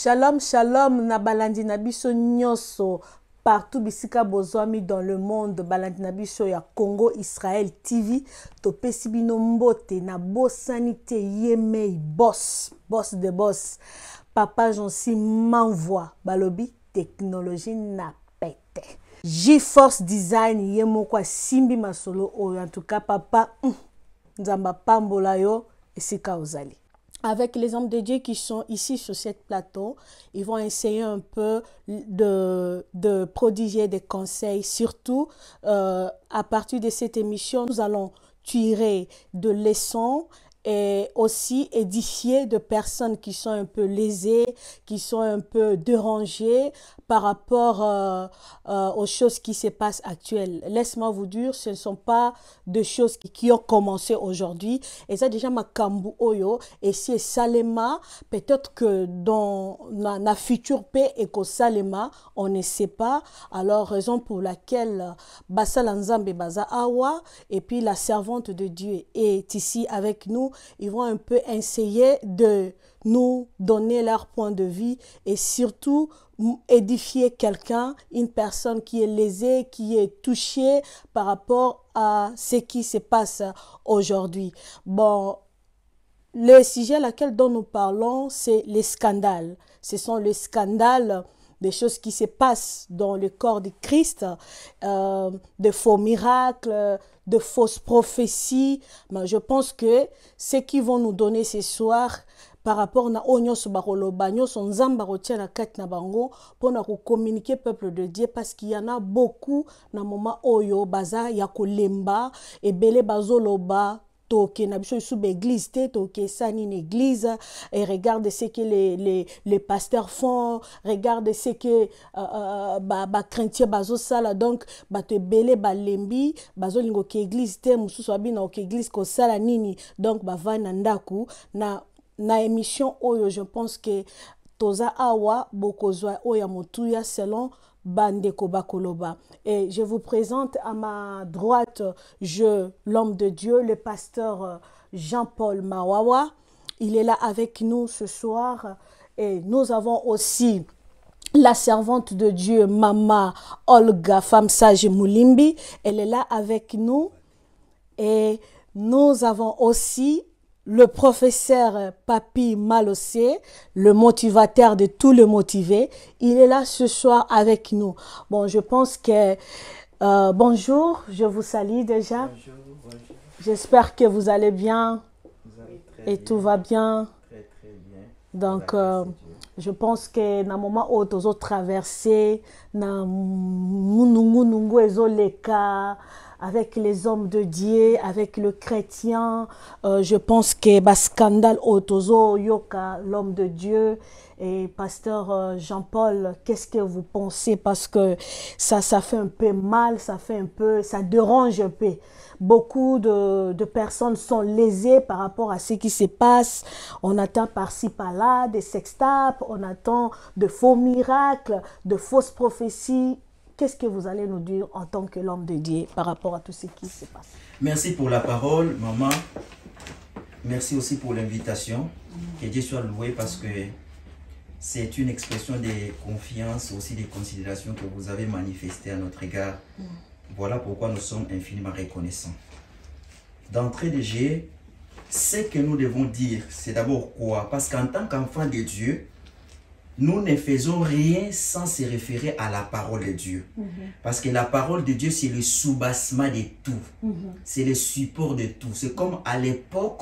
Shalom, shalom, na balandi na biso nyoso, partout bisika bozwami dans le monde, balandi na biso ya Congo Israël TV, topesi bino mbote na bosanité yemei boss de boss. Papa Jonsi m'envoie balobi technologie na pete. J-Force Design yemo kwa simbi masolo oyo, en tout cas papa nzamba pambola yo esika ozali. Avec les hommes de Dieu qui sont ici sur cette plateau, ils vont essayer un peu de prodiguer des conseils. Surtout, à partir de cette émission, nous allons tirer de leçons et aussi édifier de personnes qui sont un peu lésées, qui sont un peu dérangées par rapport aux choses qui se passent actuelles. Laisse-moi vous dire, ce ne sont pas des choses qui ont commencé aujourd'hui. Et ça déjà ma kambu oyo et si salema peut-être que dans la future paix et qu'au salema on ne sait pas. Alors raison pour laquelle Basalanzambe Baza Awa et puis la servante de Dieu est ici avec nous. Ils vont un peu essayer de nous donner leur point de vue et surtout édifier quelqu'un, une personne qui est lésée, qui est touchée par rapport à ce qui se passe aujourd'hui. Bon, le sujet dont nous parlons, c'est les scandales. Ce sont les scandales des choses qui se passent dans le corps de Christ, de faux miracles, de fausses prophéties. Mais je pense que ce qu'ils vont nous donner ce soir, par rapport à Onyoso Baroloba, Nyoso Nzamba Rotia na kat na bango, pour nous communiquer peuple de Dieu, parce qu'il y en a beaucoup na moment oyo baza ya kolemba et bele bazoloba toke na biso sous l'église toke sani une église et regarde ce que les pasteurs font, regarde ce que ba chrétien bazo sala, donc ba te bele ba lembi bazo lingo ke église te mususu abina ke église ko sala nini, donc ba va na ndaku na émission oyo. Je pense que toza awa bokozwa oya motuya selon bandeko bakoloba. Et je vous présente à ma droite l'homme de Dieu, le pasteur Jean-Paul Mawawa. Il est là avec nous ce soir et nous avons aussi la servante de Dieu, Mama Olga, femme sage Moulimbi. Elle est là avec nous et nous avons aussi le professeur Papi Malossé, le motivateur de tous les motivés. Il est là ce soir avec nous. Bon, je pense que... bonjour, je vous salue déjà. Bonjour, bonjour. J'espère que vous allez bien. Vous allez très et bien. Tout va bien. Très, très bien. Donc, je pense que dans le moment où nous avons traversé, dans le avec les hommes de Dieu, avec le chrétien, je pense que le scandale autozo yoka l'homme de Dieu. Et pasteur Jean-Paul, qu'est-ce que vous pensez? Parce que ça fait un peu mal, ça dérange un peu. Beaucoup de personnes sont lésées par rapport à ce qui se passe. On attend par-ci, par-là des sextapes, on attend de faux miracles, de fausses prophéties. Qu'est-ce que vous allez nous dire en tant que l'homme de Dieu par rapport à tout ce qui se passe? Merci pour la parole, maman. Merci aussi pour l'invitation. Que Dieu soit loué parce que c'est une expression de confiance, aussi des considérations que vous avez manifestées à notre égard. Voilà pourquoi nous sommes infiniment reconnaissants. D'entrée de jeu, ce que nous devons dire, c'est d'abord quoi? Parce qu'en tant qu'enfant de Dieu, nous ne faisons rien sans se référer à la parole de Dieu. Parce que la parole de Dieu, c'est le soubassement de tout. C'est le support de tout. C'est comme à l'époque,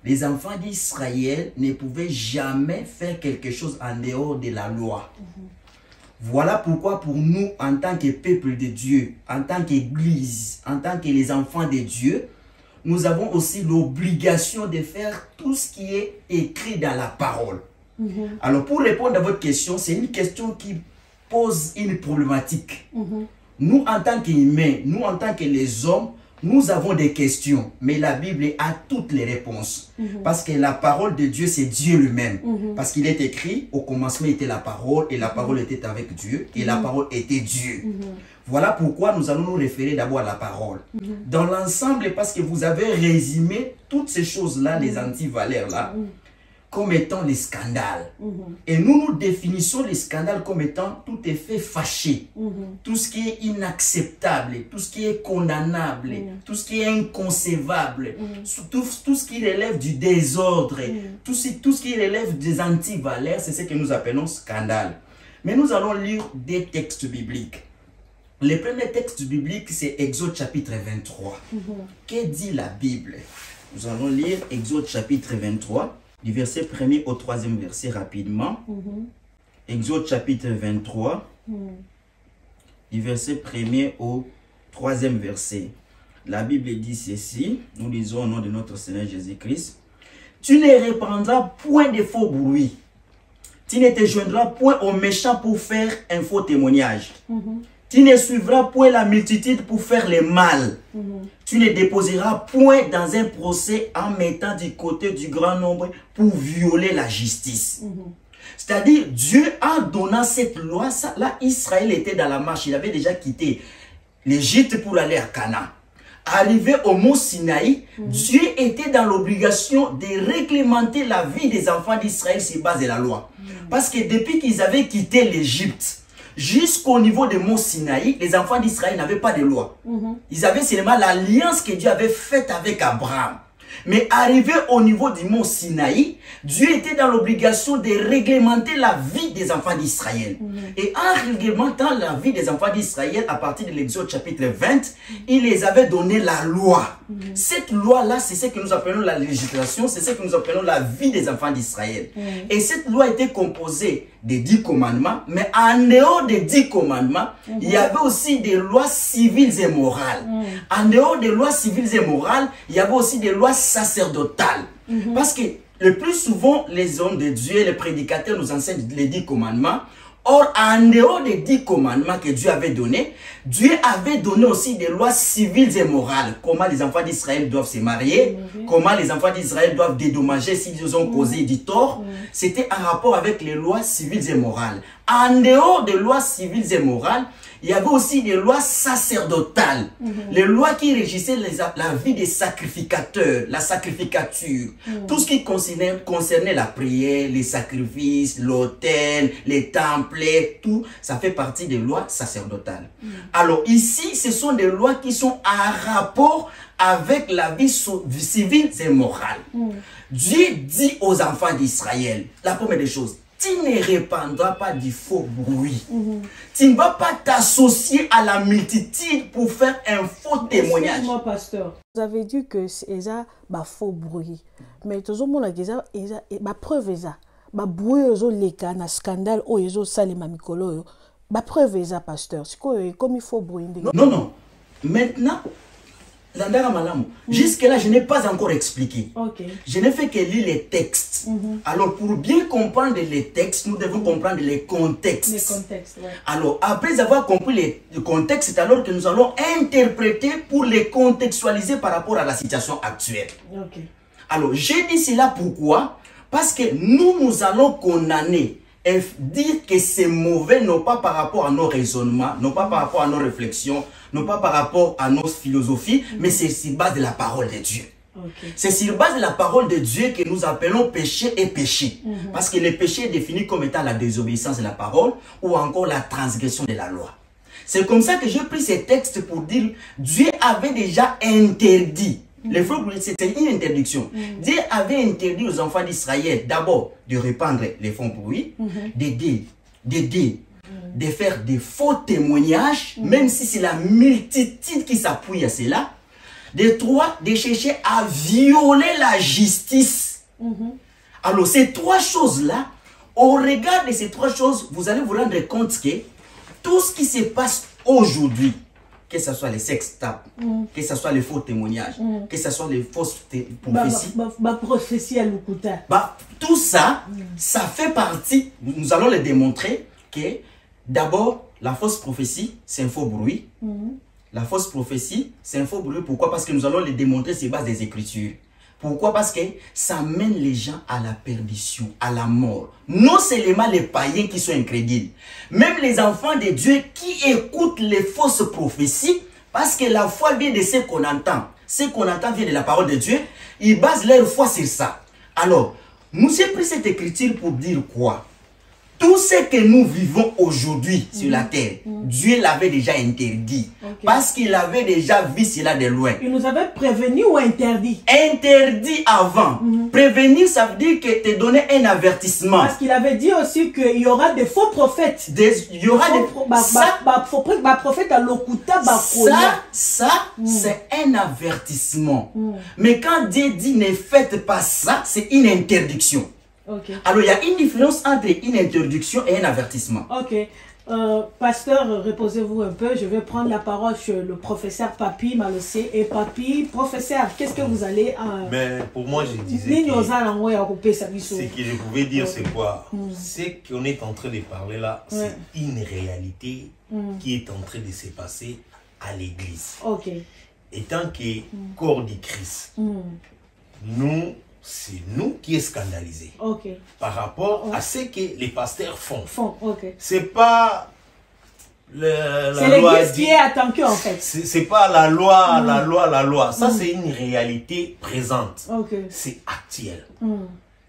les enfants d'Israël ne pouvaient jamais faire quelque chose en dehors de la loi. Voilà pourquoi pour nous, en tant que peuple de Dieu, en tant qu'Église, en tant que les enfants de Dieu, nous avons aussi l'obligation de faire tout ce qui est écrit dans la parole. Alors pour répondre à votre question, c'est une question qui pose une problématique. Nous en tant qu'humains, nous en tant que les hommes, nous avons des questions, mais la Bible a toutes les réponses. Parce que la parole de Dieu, c'est Dieu lui-même. Parce qu'il est écrit, au commencement était la parole, et la parole était avec Dieu, et la parole était Dieu. Voilà pourquoi nous allons nous référer d'abord à la parole. Dans l'ensemble, parce que vous avez résumé toutes ces choses-là, les antivaleurs-là, comme étant les scandales. Et nous définissons les scandales comme étant tout effet fâché, tout ce qui est inacceptable, tout ce qui est condamnable, tout ce qui est inconcevable, tout ce qui relève du désordre, tout ce qui relève des antivaleurs, c'est ce que nous appelons scandale. Mais nous allons lire des textes bibliques. Le premier texte biblique, c'est Exode chapitre 23. Que dit la Bible? Nous allons lire Exode chapitre 23. Du verset 1er au 3e verset rapidement. Exode chapitre 23. Du verset 1er au 3e verset. La Bible dit ceci. Nous lisons au nom de notre Seigneur Jésus-Christ. Tu ne répandras point de faux bruits. Tu ne te joindras point aux méchants pour faire un faux témoignage. Tu ne suivras point la multitude pour faire le mal. Tu ne déposeras point dans un procès en mettant du côté du grand nombre pour violer la justice. C'est-à-dire, Dieu a donné cette loi. Là, Israël était dans la marche. Il avait déjà quitté l'Égypte pour aller à Canaan. Arrivé au mont Sinaï, Dieu était dans l'obligation de réglementer la vie des enfants d'Israël sur base de la loi. Parce que depuis qu'ils avaient quitté l'Égypte, jusqu'au niveau de mont Sinaï, les enfants d'Israël n'avaient pas de loi. Ils avaient seulement l'alliance que Dieu avait faite avec Abraham. Mais arrivé au niveau du mont Sinaï, Dieu était dans l'obligation de réglementer la vie des enfants d'Israël. Et en réglementant la vie des enfants d'Israël, à partir de l'Exode chapitre 20, il les avait donné la loi. Cette loi-là, c'est ce que nous appelons la législation, c'est ce que nous appelons la vie des enfants d'Israël. Et cette loi était composée des 10 commandements, mais en dehors des 10 commandements, il y avait aussi des lois civiles et morales. En dehors des lois civiles et morales, il y avait aussi des lois sacerdotales. Parce que le plus souvent, les hommes de Dieu, les prédicateurs nous enseignent les 10 commandements. Or, en dehors des 10 commandements que Dieu avait donnés, Dieu avait donné aussi des lois civiles et morales. Comment les enfants d'Israël doivent se marier, comment les enfants d'Israël doivent dédommager s'ils ont causé du tort. C'était en rapport avec les lois civiles et morales. En dehors des lois civiles et morales, il y avait aussi des lois sacerdotales. Les lois qui régissaient la vie des sacrificateurs, la sacrificature. Tout ce qui concernait la prière, les sacrifices, l'autel, les temples, tout, ça fait partie des lois sacerdotales. Alors ici, ce sont des lois qui sont en rapport avec la vie civile et morale. Dieu dit aux enfants d'Israël, la première des choses, tu ne répandras pas du faux bruit. Tu ne vas pas t'associer à la multitude pour faire un faux témoignage. Excuse-moi, pasteur. Vous avez dit que c'est un faux bruit. Mais tout le monde a dit que ma preuve est ça. Ma bruit est un scandale ou les mamikolo. Ma preuve est ça, pasteur. C'est comme il faut bruit. Non, non. Maintenant, jusque-là, je n'ai pas encore expliqué. Je n'ai fait que lire les textes. Alors, pour bien comprendre les textes, nous devons comprendre les contextes. Les contextes, ouais. Alors, après avoir compris le contexte, c'est alors que nous allons interpréter pour les contextualiser par rapport à la situation actuelle. Alors, j'ai dit cela pourquoi? Parce que nous allons condamner et dire que c'est mauvais, non pas par rapport à nos raisonnements, non pas par rapport à nos réflexions, non pas par rapport à nos philosophies, mais c'est sur base de la parole de Dieu. C'est sur base de la parole de Dieu que nous appelons péché et péché. Parce que le péché est défini comme étant la désobéissance de la parole ou encore la transgression de la loi. C'est comme ça que j'ai pris ces textes pour dire Dieu avait déjà interdit. Le faux bruit, c'était une interdiction. Dieu avait interdit aux enfants d'Israël d'abord de répandre les faux bruits, d'aider, de faire des faux témoignages, même si c'est la multitude qui s'appuie à cela. De trois, de chercher à violer la justice. Alors, ces trois choses-là, au regard de ces trois choses, vous allez vous rendre compte que tout ce qui se passe aujourd'hui, que ce soit les sextapes, que ce soit les faux témoignages, que ce soit les fausses prophéties, tout ça, ça fait partie, nous allons le démontrer, que d'abord, la fausse prophétie, c'est un faux bruit. La fausse prophétie, c'est un faux bruit. Pourquoi? Parce que nous allons le démontrer sur base des Écritures. Pourquoi? Parce que ça mène les gens à la perdition, à la mort. Non seulement les païens qui sont incrédules, même les enfants de Dieu qui écoutent les fausses prophéties, parce que la foi vient de ce qu'on entend. Ce qu'on entend vient de la parole de Dieu. Ils basent leur foi sur ça. Alors, Nous avons pris cette écriture pour dire quoi? Tout ce que nous vivons aujourd'hui sur la terre, Dieu l'avait déjà interdit. Parce qu'il avait déjà vu cela de loin. Il nous avait prévenu ou interdit? Interdit avant. Prévenir, ça veut dire que te donner un avertissement. Parce qu'il avait dit aussi qu'il y aura des faux prophètes. Il y aura des prophètes à l'okuta. Ça c'est un avertissement. Mais quand Dieu dit ne faites pas ça, c'est une interdiction. Alors, il y a une différence entre une interdiction et un avertissement. Pasteur, reposez-vous un peu. Je vais prendre la parole sur le professeur Papi Malossé. Et Papi, professeur, qu'est-ce que vous allez... Mais pour moi, je disais ce que je pouvais dire, c'est quoi? Ce qu'on est en train de parler là, c'est une réalité qui est en train de se passer à l'église. Étant que corps du Christ, c'est nous qui est scandalisés par rapport à ce que les pasteurs font. C'est pas la loi qui est attaquée en fait. C'est pas la loi, la loi. Ça c'est une réalité présente. C'est actuel.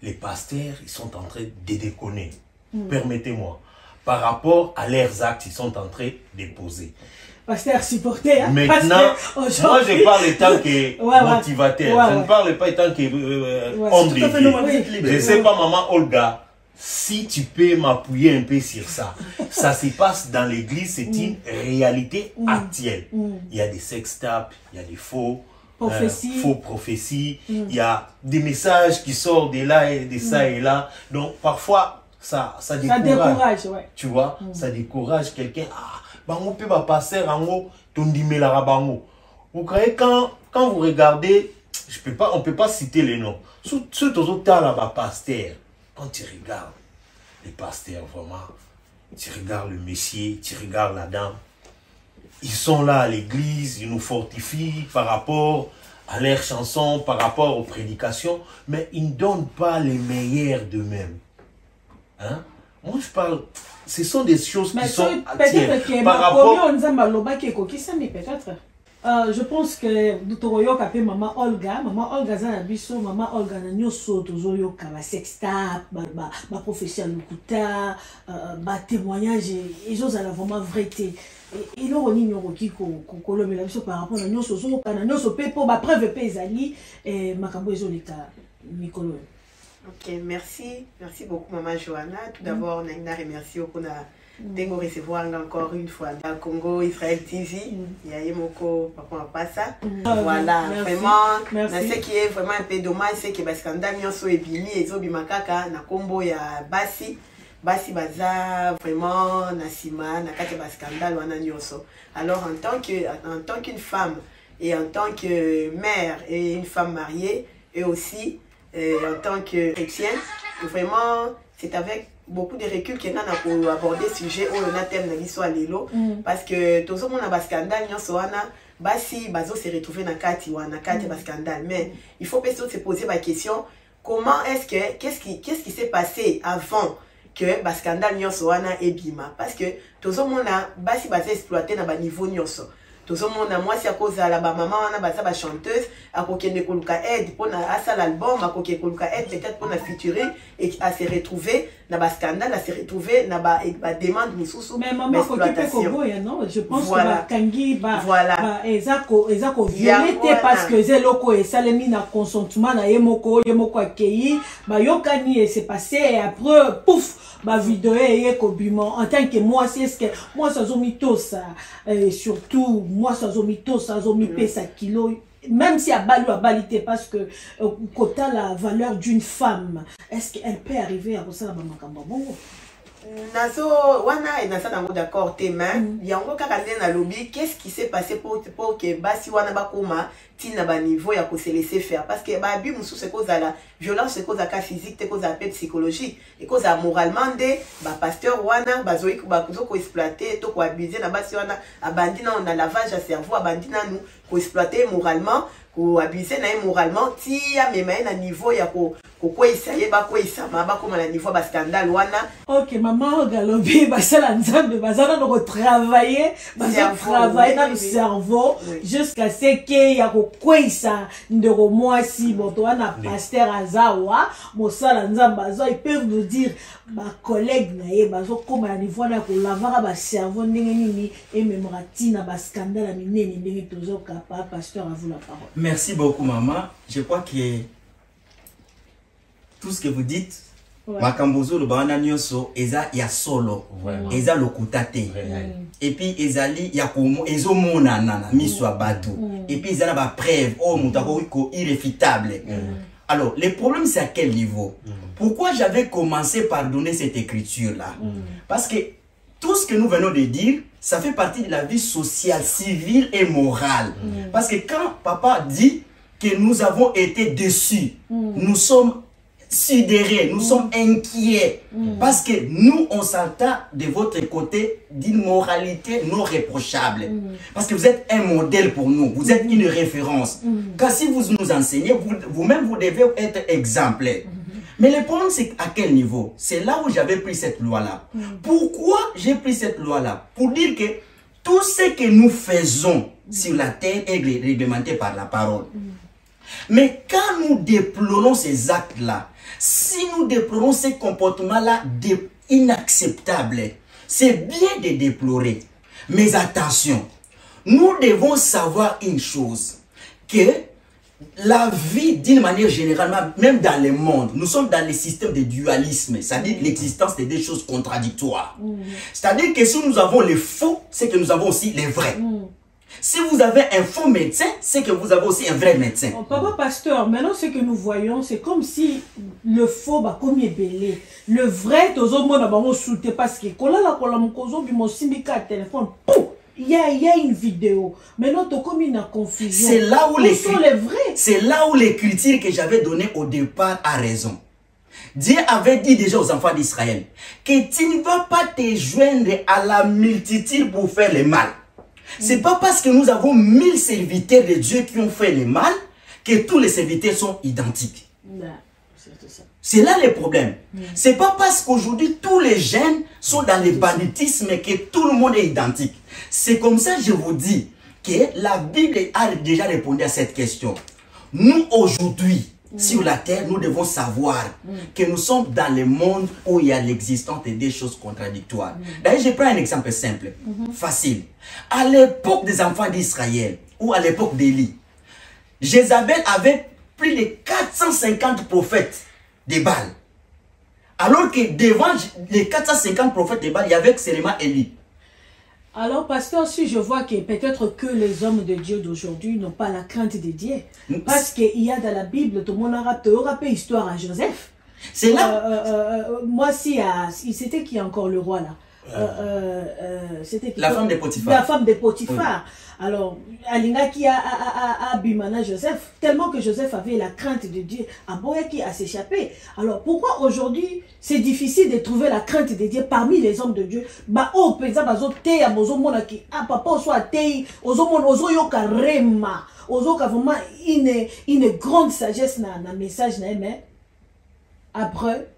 Les pasteurs, ils sont en train de déconner. Permettez-moi. Par rapport à leurs actes, ils sont en train de poser. Pasteur supporter. Maintenant, moi je parle en tant que motivateur. Je ne parle pas en tant que homme de Dieu. Je ne sais pas, maman Olga, si tu peux m'appuyer un peu sur ça. Ça se passe dans l'église, c'est une réalité actuelle. Il y a des sextapes, il y a des faux prophéties, il y a des messages qui sortent de là et de ça et là. Donc parfois, ça décourage. Tu vois, ça décourage quelqu'un. Bango peut pas passer en tondimela bango. Vous croyez quand vous regardez, on peut pas citer les noms. Surtout au temps là-bas pasteur. Quand tu regardes les pasteurs vraiment, tu regardes le monsieur, tu regardes la dame. Ils sont là à l'église, ils nous fortifient par rapport à leurs chansons, par rapport aux prédications, mais ils ne donnent pas les meilleurs d'eux-mêmes. Hein? Moi je parle. Ce sont des choses qui sont peut-être par rapport... je pense que maman Olga Zanabiso, maman Olga Nanyoso, Tozoyo Kaba Sextap, ma profession Lukuta, ma témoignage, et choses à la vraiment vérité. Et là, on y a par rapport à Nanyoso, Pepo, ma preuve Pezali, et Makambo Ezolika, Nicolo. Ok, merci beaucoup Maman Johanna. Tout d'abord, on a une remercie pour nous recevoir encore une fois dans Congo Israël TV. Il y a Yemoko Papa Passa. Voilà, vraiment, ce qui est vraiment un peu dommage, c'est que parce qu'on a mis sur Ebimi et Zobi Makaka, na Combo il y a Basi Baza, vraiment, Nasima, Nakate Baskandal, Wana Nyoso. Alors, en tant qu'une femme et en tant que mère et une femme mariée, et aussi en tant que chrétienne, vraiment, c'est avec beaucoup de recul qu'on a abordé ce sujet où on a thème de Lelo, parce que tout le monde a un scandale, basi bazo se retrouver dans kati scandale, mais il faut peut-être se poser la question, comment est-ce que qu'est-ce qui s'est passé avant que le scandale et bima, parce que tout le monde a basi exploité dans le niveau nyoso. Tout le monde a moi c'est à cause de la maman on a ba chanteuse à côté de koluka aide pour na asa l'album à côté koluka aide peut-être pour na featurer et à se retrouver dans ba scandale, à se retrouver dans ba demande mususu mais maman exploitation non je pense que kangi ezako violité parce que zeloko et salemi na consentement na yemoko akei ba yokani et c'est passé et après pouf ma vidéo est en tant que moi c'est ce que moi ça zomito ça et surtout moi ça zomito ça zomipe ça kilo même si à balité parce que côté la valeur d'une femme est-ce qu'elle peut arriver à ça la maman Kambabongo Nazo wana et nasa nango d'accord témoin yango kaka na lobby qu'est-ce qui s'est passé pour que basi wana bakoma tina ba niveau ya ko se laisser faire parce que ba bi musu c'est cause à la violence c'est cause à cas physique c'est cause à peu psychologique et cause à moralement de ba pasteur wana bazoï ba kuzo ko exploiter to ko abuser na basi wana abandi na on a lavage à cerveau abandi na nous exploiter moralement, ko abuser na moralement, ti ya mema na niveau ya ko essayer ba ko isama ba comme na niveau ba scandale wana. OK, maman galobi ba sala nzambe bazana no travailler, travailler dans le cerveau jusqu'à ce que ya ko kwisa ndeko mwasi boto wana pasteur azawa, mo sala nzambe azo ils peuvent nous dire ba collègue na ye bazo comme na niveau na ko lavara ba cerveau ndenge nini et mémoratina ba scandale minene ndenge tozo kapa pasteur a vous la parole. Merci beaucoup, maman. Je crois que tout ce que vous dites, Makambozo, le Bana Nyoso, Eza ya solo, Eza lokutate. Et puis Ezali Yakomo, Ezo Monana, Miswa Batu. Et puis Ezala ba preuve, oh Moutakoriko, irréfutable. Alors, le problème c'est à quel niveau? Pourquoi j'avais commencé par donner cette écriture-là? Parce que tout ce que nous venons de dire, ça fait partie de la vie sociale, civile et morale. Parce que quand papa dit que nous avons été déçus, nous sommes sidérés, nous sommes inquiets. Parce que nous, on s'entend de votre côté d'une moralité non réprochable. Parce que vous êtes un modèle pour nous, vous êtes une référence. Car si vous nous enseignez, vous-même, vous devez être exemplaire. Mais le problème, c'est à quel niveau? C'est là où j'avais pris cette loi-là. Pourquoi j'ai pris cette loi-là? Pour dire que tout ce que nous faisons sur la terre est réglementé par la parole. Mais quand nous déplorons ces actes-là, si nous déplorons ces comportements-là inacceptables, c'est bien de déplorer. Mais attention, nous devons savoir une chose, que la vie, d'une manière générale, même dans le monde, nous sommes dans le système de dualisme, c'est-à-dire l'existence de des choses contradictoires. C'est-à-dire que si nous avons les faux, c'est que nous avons aussi les vrais. Si vous avez un faux médecin, c'est que vous avez aussi un vrai médecin. Papa pasteur, maintenant ce que nous voyons, c'est comme si le faux va comme belé. Le vrai, tout le monde va sauter parce que quand la téléphone, il y a une vidéo. Maintenant, tu comme une confusion. C'est là où sont les vrais. C'est là où l'écriture que j'avais donnée au départ a raison. Dieu avait dit déjà aux enfants d'Israël que tu ne vas pas te joindre à la multitude pour faire le mal. C'est pas parce que nous avons 1000 serviteurs de Dieu qui ont fait le mal que tous les serviteurs sont identiques. C'est là le problème. C'est pas parce qu'aujourd'hui tous les jeunes sont dans le banditisme que tout le monde est identique. C'est comme ça que je vous dis que la Bible a déjà répondu à cette question. Nous aujourd'hui, sur la terre, nous devons savoir que nous sommes dans le monde où il y a l'existence de des choses contradictoires. D'ailleurs, je prends un exemple simple, facile. À l'époque des enfants d'Israël, ou à l'époque d'Élie, Jézabel avait plus de 450 prophètes de Baal. Alors que devant les 450 prophètes de Baal, il y avait seulement Élie. Alors, pasteur, si je vois que peut-être que les hommes de Dieu d'aujourd'hui n'ont pas la crainte de Dieu, parce qu'il y a dans la Bible, tout le monde aura rappelé histoire à Joseph. C'est là. Moi, si c'était qui encore le roi là? C'était la femme de Potiphar. La femme de Potiphar. Oui. Alors, Alinga qui a Bimana Joseph, tellement que Joseph avait la crainte de Dieu, Aboya qui a s'échappé. Alors, pourquoi aujourd'hui c'est difficile de trouver la crainte de Dieu parmi les hommes de Dieu? Bah, oh, par exemple, papa, soit tei, ozo yoka rema, ozo ka vraiment une grande sagesse na message na mais après.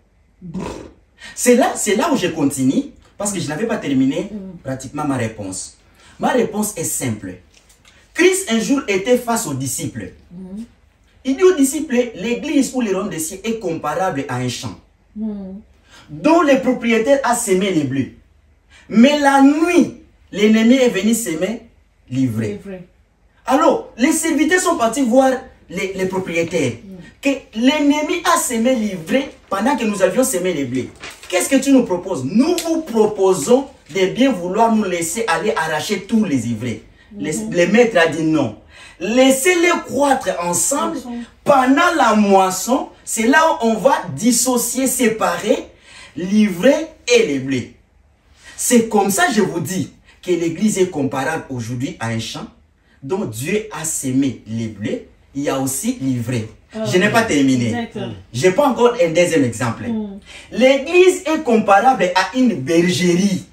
C'est là où je continue, parce que je n'avais pas terminé pratiquement ma réponse. Ma réponse est simple. Christ un jour était face aux disciples. Il dit aux disciples, l'église ou les royaumes des cieux est comparable à un champ dont le propriétaire a semé les blés. Mais la nuit, l'ennemi est venu s'aimer l'ivraie. Alors, les serviteurs sont partis voir les propriétaires. Que l'ennemi a semé l'ivraie pendant que nous avions semé les blés. Qu'est-ce que tu nous proposes? Nous vous proposons de bien vouloir nous laisser aller arracher tous les ivraies. Le maître a dit non. Laissez-les croître ensemble pendant la moisson. C'est là où on va dissocier, séparer l'ivraie et les blés. C'est comme ça, je vous dis, que l'église est comparable aujourd'hui à un champ dont Dieu a semé les blés. Il y a aussi l'ivraie. Je n'ai pas terminé. Je prends encore un deuxième exemple. L'église est comparable à une bergerie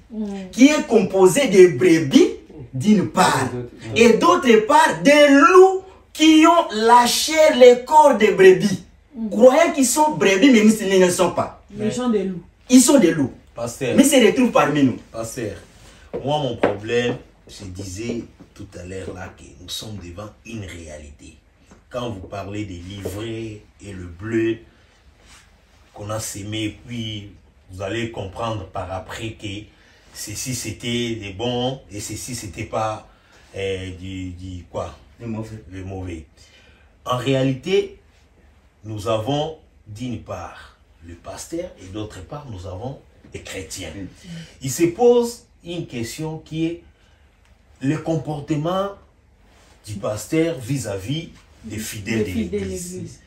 qui est composée de brebis, d'une part, et d'autre part, des loups qui ont lâché les corps des brebis, croyant qu'ils sont brebis, mais ils ne le sont pas. Les gens des loups. Ils sont des loups. Pasteur, mais ils se retrouvent parmi nous. Pasteur, moi mon problème, je disais tout à l'heure là que nous sommes devant une réalité. Quand vous parlez des livrets et le bleu qu'on a sémé, puis vous allez comprendre par après que ceci c'était des bons et ceci c'était pas Le mauvais. le mauvais. En réalité, nous avons d'une part le pasteur et d'autre part nous avons les chrétiens. Il se pose une question qui est le comportement du pasteur vis-à-vis des fidèles de l'église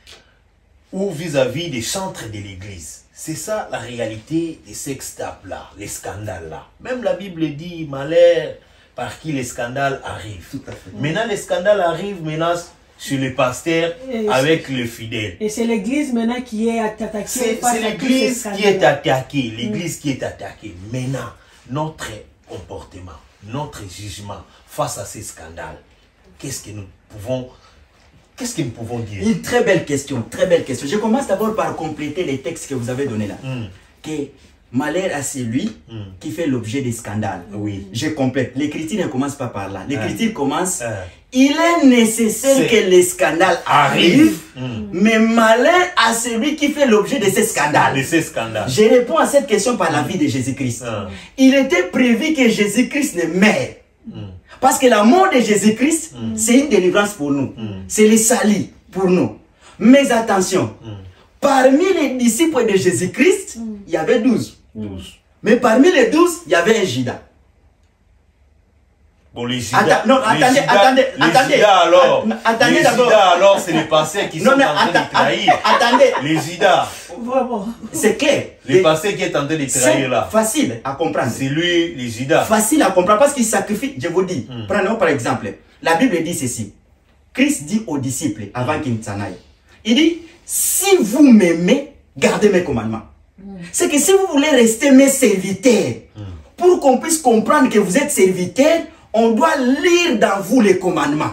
ou vis-à-vis des chantres de l'église. C'est ça la réalité de ces tapes-là, les scandales-là. Même la Bible dit malheur par qui les scandales arrivent. Tout à fait. Maintenant, les scandales arrivent maintenant sur le pasteur avec le fidèle. Et c'est l'église maintenant qui est attaquée. C'est l'église qui est attaquée. L'église qui est attaquée. Maintenant, notre comportement, notre jugement face à ces scandales, qu'est-ce que nous pouvons dire? Une très belle question, très belle question. Je commence d'abord par compléter les textes que vous avez donnés là. Que malheur à celui qui fait l'objet des scandales. Oui. Je complète. L'écriture ne commence pas par là. L'écriture commence. Il est nécessaire que les scandales arrivent, mais malheur à celui qui fait l'objet de ces scandales. Je réponds à cette question par la vie de Jésus-Christ. Il était prévu que Jésus-Christ ne meure. Parce que la mort de Jésus-Christ, c'est une délivrance pour nous. C'est le salut pour nous. Mais attention, parmi les disciples de Jésus-Christ, il y avait 12. Mais parmi les 12, il y avait un Judas. Bon, les Judas, alors, c'est les pasteurs qui sont en train de trahir. Les Judas. C'est clair. Les pasteurs qui est en train de trahir là. Facile à comprendre. C'est lui, les Judas. Facile à comprendre parce qu'il sacrifie. Je vous dis, prenons par exemple, la Bible dit ceci. Christ dit aux disciples avant qu'il s'en aille. Il dit, si vous m'aimez, gardez mes commandements. C'est que si vous voulez rester mes serviteurs, pour qu'on puisse comprendre que vous êtes serviteurs, on doit lire dans vous les commandements.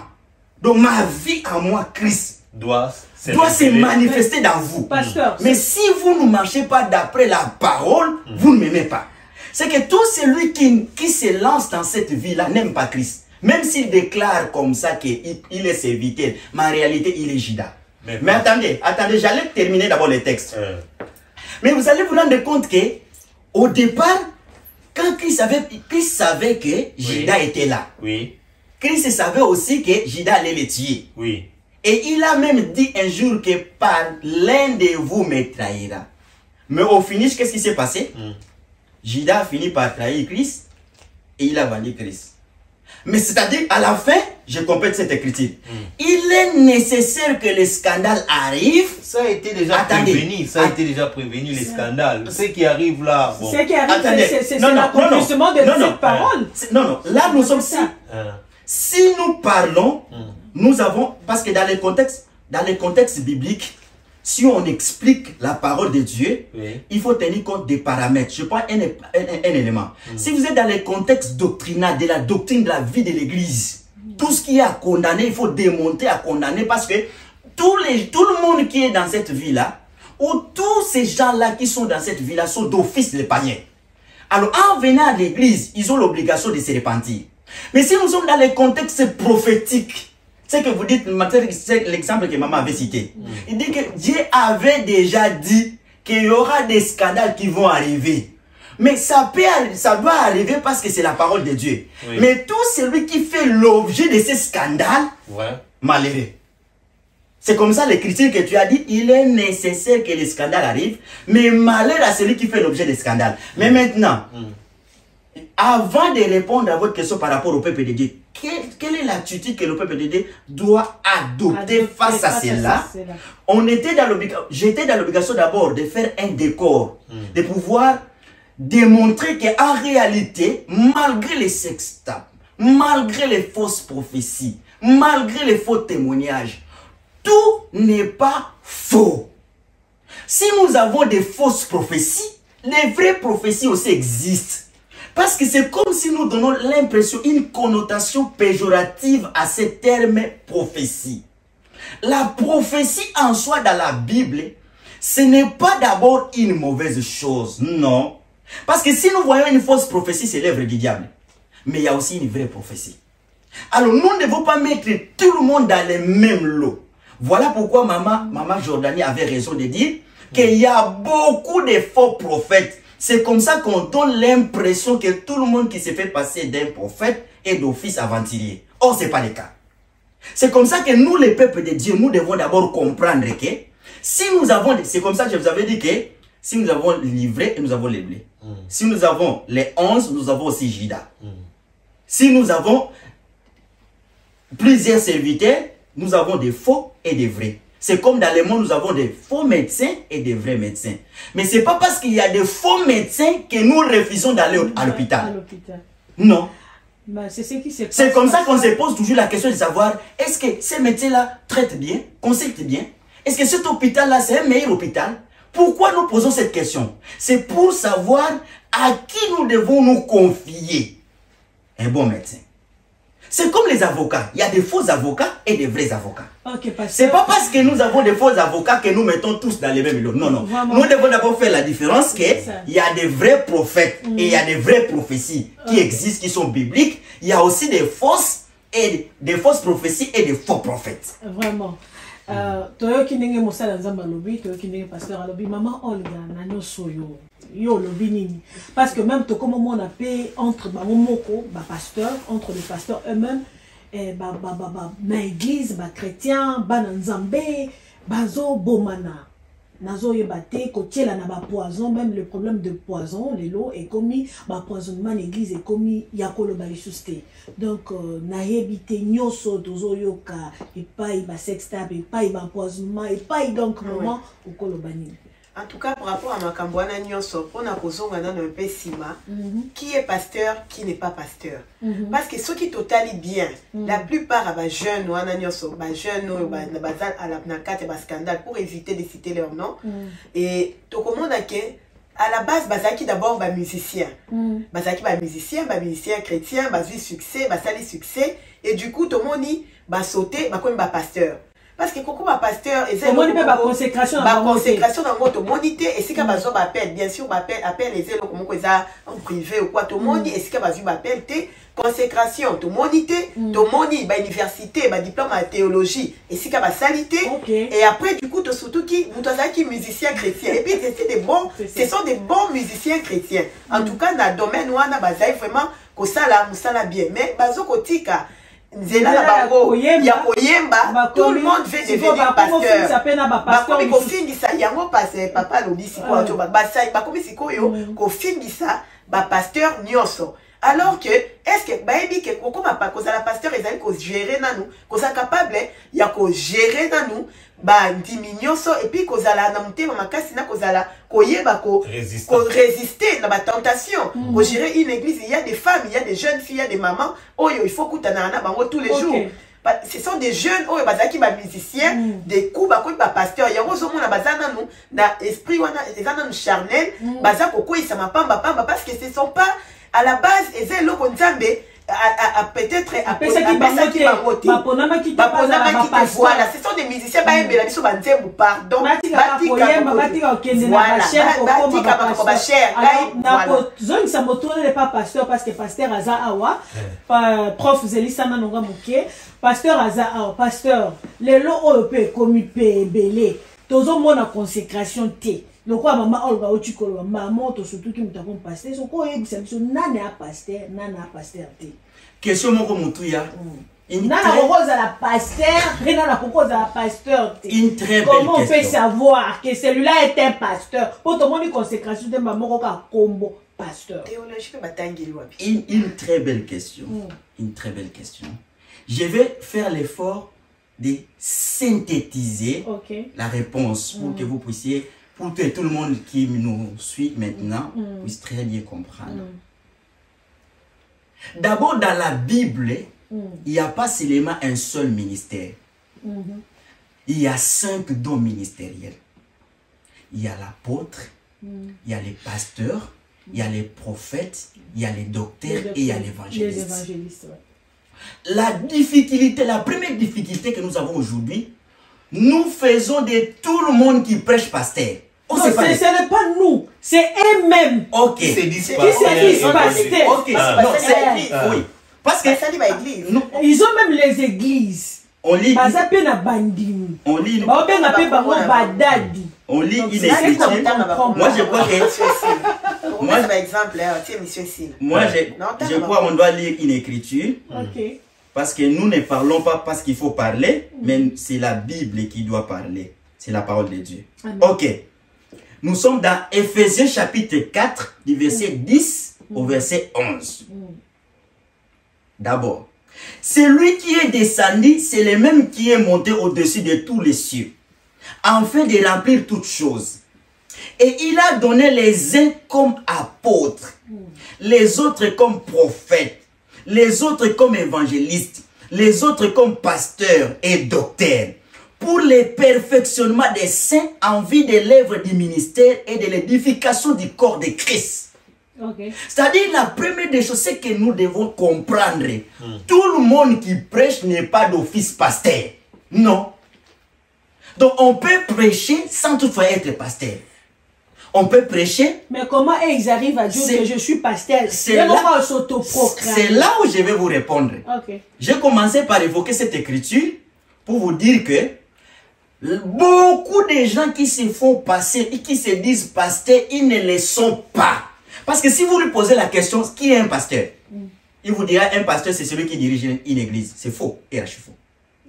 Donc ma vie à moi, Christ, doit se manifester dans vous. Pasteur, mais si vous ne marchez pas d'après la parole, vous ne m'aimez pas. C'est que tout celui qui se lance dans cette vie-là n'aime pas Christ. Même s'il déclare comme ça qu'il est serviteur, mais en réalité, il est Judas. Mais attendez, j'allais terminer d'abord les textes. Mais vous allez vous rendre compte que, au départ, quand Christ savait que Judas était là. Christ savait aussi que Judas allait le tuer. Et il a même dit un jour que par l'un de vous me trahira. Mais au finish, qu'est-ce qui s'est passé? Judas a fini par trahir Christ et il a vendu Christ. Mais c'est-à-dire, à la fin, je complète cette écriture. Il est nécessaire que les scandales arrivent. Ça a été déjà prévenu. Ça a été déjà prévenu, les scandales. Ce qui arrive là. Bon. Ce qui arrive, c'est l'accomplissement de cette parole. Non, là, nous sommes si nous parlons, nous avons, parce que dans les contextes bibliques, si on explique la parole de Dieu, il faut tenir compte des paramètres. Je prends un élément. Si vous êtes dans les contextes doctrinaux, de la doctrine de la vie de l'Église, tout ce qui est à condamner, il faut démonter à condamner parce que tout le monde qui est dans cette vie-là, ou tous ces gens-là qui sont dans cette vie-là sont d'office les païens. Alors, en venant à l'Église, ils ont l'obligation de se repentir. Mais si nous sommes dans les contextes prophétiques, c'est que vous dites, c'est l'exemple que maman avait cité. Il dit que Dieu avait déjà dit qu'il y aura des scandales qui vont arriver. Mais ça doit arriver parce que c'est la parole de Dieu. Mais tout celui qui fait l'objet de ces scandales, malheureux. C'est comme ça l'écriture que tu as dit, il est nécessaire que les scandales arrivent, mais malheur à celui qui fait l'objet des scandales. Mais maintenant, avant de répondre à votre question par rapport au peuple de Dieu, quelle est l'attitude que le peuple de Dieu doit adopter face à cela? J'étais dans l'obligation d'abord de faire un décor, de pouvoir démontrer qu'en réalité, malgré les sextapes, malgré les fausses prophéties, malgré les faux témoignages, tout n'est pas faux. Si nous avons des fausses prophéties, les vraies prophéties aussi existent. Parce que c'est comme si nous donnons l'impression, une connotation péjorative à ce terme prophétie. La prophétie en soi dans la Bible, ce n'est pas d'abord une mauvaise chose, non. Parce que si nous voyons une fausse prophétie, c'est l'œuvre du diable. Mais il y a aussi une vraie prophétie. Alors nous ne devons pas mettre tout le monde dans les mêmes lots. Voilà pourquoi maman Jordanie avait raison de dire qu'il y a beaucoup de faux prophètes. C'est comme ça qu'on donne l'impression que tout le monde qui se fait passer d'un prophète est d'office aventurier. Or, ce n'est pas le cas. C'est comme ça que nous, les peuples de Dieu, nous devons d'abord comprendre que si nous avons, c'est comme ça que je vous avais dit que si nous avons livré, nous avons les blés. Si nous avons les 11, nous avons aussi Judas. Si nous avons plusieurs serviteurs, nous avons des faux et des vrais. C'est comme dans le monde, nous avons des faux médecins et des vrais médecins. Mais ce n'est pas parce qu'il y a des faux médecins que nous refusons d'aller à l'hôpital. Non. C'est comme ça qu'on se pose toujours la question de savoir, est-ce que ces médecins-là traitent bien, consultent bien? Est-ce que cet hôpital-là, c'est un meilleur hôpital? Pourquoi nous posons cette question? C'est pour savoir à qui nous devons nous confier un bon médecin. C'est comme les avocats. Il y a des faux avocats et des vrais avocats. C'est pas parce que nous avons des faux avocats que nous mettons tous dans les mêmes lots. Non, non. Vraiment. Nous devons d'abord faire la différence qu'il y a des vrais prophètes et il y a des vraies prophéties qui existent, qui sont bibliques. Il y a aussi des fausses prophéties et des faux prophètes. Vraiment. Toyoki ndenge mosala nzamba lobi, toyoki ndenge pasteur lobi, maman Olga nanyo soyo. Yo lobi nini. Parce que même to comme on a payé entre moko, pasteur, entre les pasteurs eux-mêmes, na église, chrétien, nzambe, bazo bomana. Nazo yebate kotiela na poison, même le problème de poison, les lots est commis, poisonnement l'église est commis yakolo balisouste. Donc na yebite nyoso tozo yoka et pas sextable et pas poisonnement et pas donc moment au kolobani. En tout cas, par rapport à Makambouana Nyonso, on a posé un peu Sima, qui est pasteur, qui n'est pas pasteur. Parce que ceux qui totalent bien, la plupart des jeunes, à la scandale, pour éviter de citer leur nom, et tout le monde a que, à la base, Bazaki d'abord va musicien. Bazaki va musicien chrétien, Bazaki succès, Bazali succès, et du coup, tout le monde dit, va sauter, va comme pasteur. Parce que quand un pasteur, et c'est la consécration dans votre monité, et c'est qu'il y a besoin d'appel, bien sûr, appel les élèves comme ça en privé ou quoi, tout le monde, et c'est qu'il y a besoin d'appel, consécration, tout monité, tout moni, université, diplôme en théologie, et c'est qu'il y a salité, et après, du coup, surtout qui, vous avez qui musicien chrétien, et puis ce sont des bons musiciens chrétiens. En tout cas, dans le domaine où on a vraiment, que ça là bien, mais bazo kotika. Nzela na bango ya koyemba, tout le monde veut devenir pasteur. Bakomi kofingisa yango passe papa lobi sikoyo to basai bakomi sikoyo kofingisa ba pasteur nyonso. Alors que est-ce que baebi que kokoma pa kozala pasteur ezali ko gérer nanu, koza capable ya ko gérer nanu ba ndimi nyonso et puis kozala na mutema makasi na kozala koyeba ko résister na ba tentation. Ko gérer une église, il y a des femmes, il y a des jeunes filles, il y a des mamans, oyo il faut kutana na bango tous les jours. Ce sont des jeunes oyo bazaki ba musiciens, des coups ba koyi ba pasteur, yango zo mona bazana nu na esprit wana ezana nu charnel, bazako koyisa mapamba pamba parce que ce sont pas à la base ezé loko nzambe peut-être voilà, ce sont des musiciens pardon, parce que pasteur Aza Awa, prof Zelisana Nonga Mouké, pasteur Aza Awa, pasteur, les lots peut commis belé, tozo mona consécration té. Le quoi maman Olga Ochikolo, maman to surtout qui m'tavons pasteur, son quoi est ça nana pasteur, nana pasteur té. Question moko mutuya. Nana propose à la pasteur, et nana propose à la pasteur té. Une très belle question. Comment on peut savoir que celui-là est un pasteur? Pour tout le monde une consécration de maman Roka combo pasteur. Une très belle question. Une très belle question. Je vais faire l'effort de synthétiser la réponse pour que vous puissiez, pour que tout le monde qui nous suit maintenant puisse très bien comprendre. D'abord, dans la Bible, il n'y a pas seulement un seul ministère. Il y a 5 dons ministériels. Il y a l'apôtre, il y a les pasteurs, il y a les prophètes, il y a les docteurs et il y a l'évangéliste. Les évangélistes, ouais. La première difficulté que nous avons aujourd'hui, nous faisons de tout le monde qui prêche pasteur. Non, ce n'est pas nous, c'est eux-mêmes. Ok. Qui se disent pasteur. Ok. Non, c'est église. Oui. Parce que ils ont même les églises. On lit. On lit. On lit une écriture. Moi, je crois que. Moi, je crois qu'on doit lire une écriture. Ok. Parce que nous ne parlons pas parce qu'il faut parler, mais c'est la Bible qui doit parler. C'est la parole de Dieu. Amen. Ok. Nous sommes dans Éphésiens chapitre 4, du verset 10 au verset 11. D'abord, celui qui est descendu, c'est le même qui est monté au-dessus de tous les cieux, afin de remplir toutes choses. Et il a donné les uns comme apôtres, les autres comme prophètes, les autres comme évangélistes, les autres comme pasteurs et docteurs, pour le perfectionnement des saints en vue de l'œuvre du ministère et de l'édification du corps de Christ. Okay. C'est-à-dire, la première des choses, c'est que nous devons comprendre. Tout le monde qui prêche n'est pas d'office pasteur. Non. Donc, on peut prêcher sans toutefois être pasteur. On peut prêcher. Mais comment ils arrivent à dire que je suis pasteur? C'est là où je vais vous répondre. Okay. J'ai commencé par évoquer cette écriture pour vous dire que beaucoup de gens qui se font passer et qui se disent pasteurs, ils ne le sont pas. Parce que si vous lui posez la question, qui est un pasteur? Il vous dira, un pasteur, c'est celui qui dirige une église. C'est faux, et archi faux.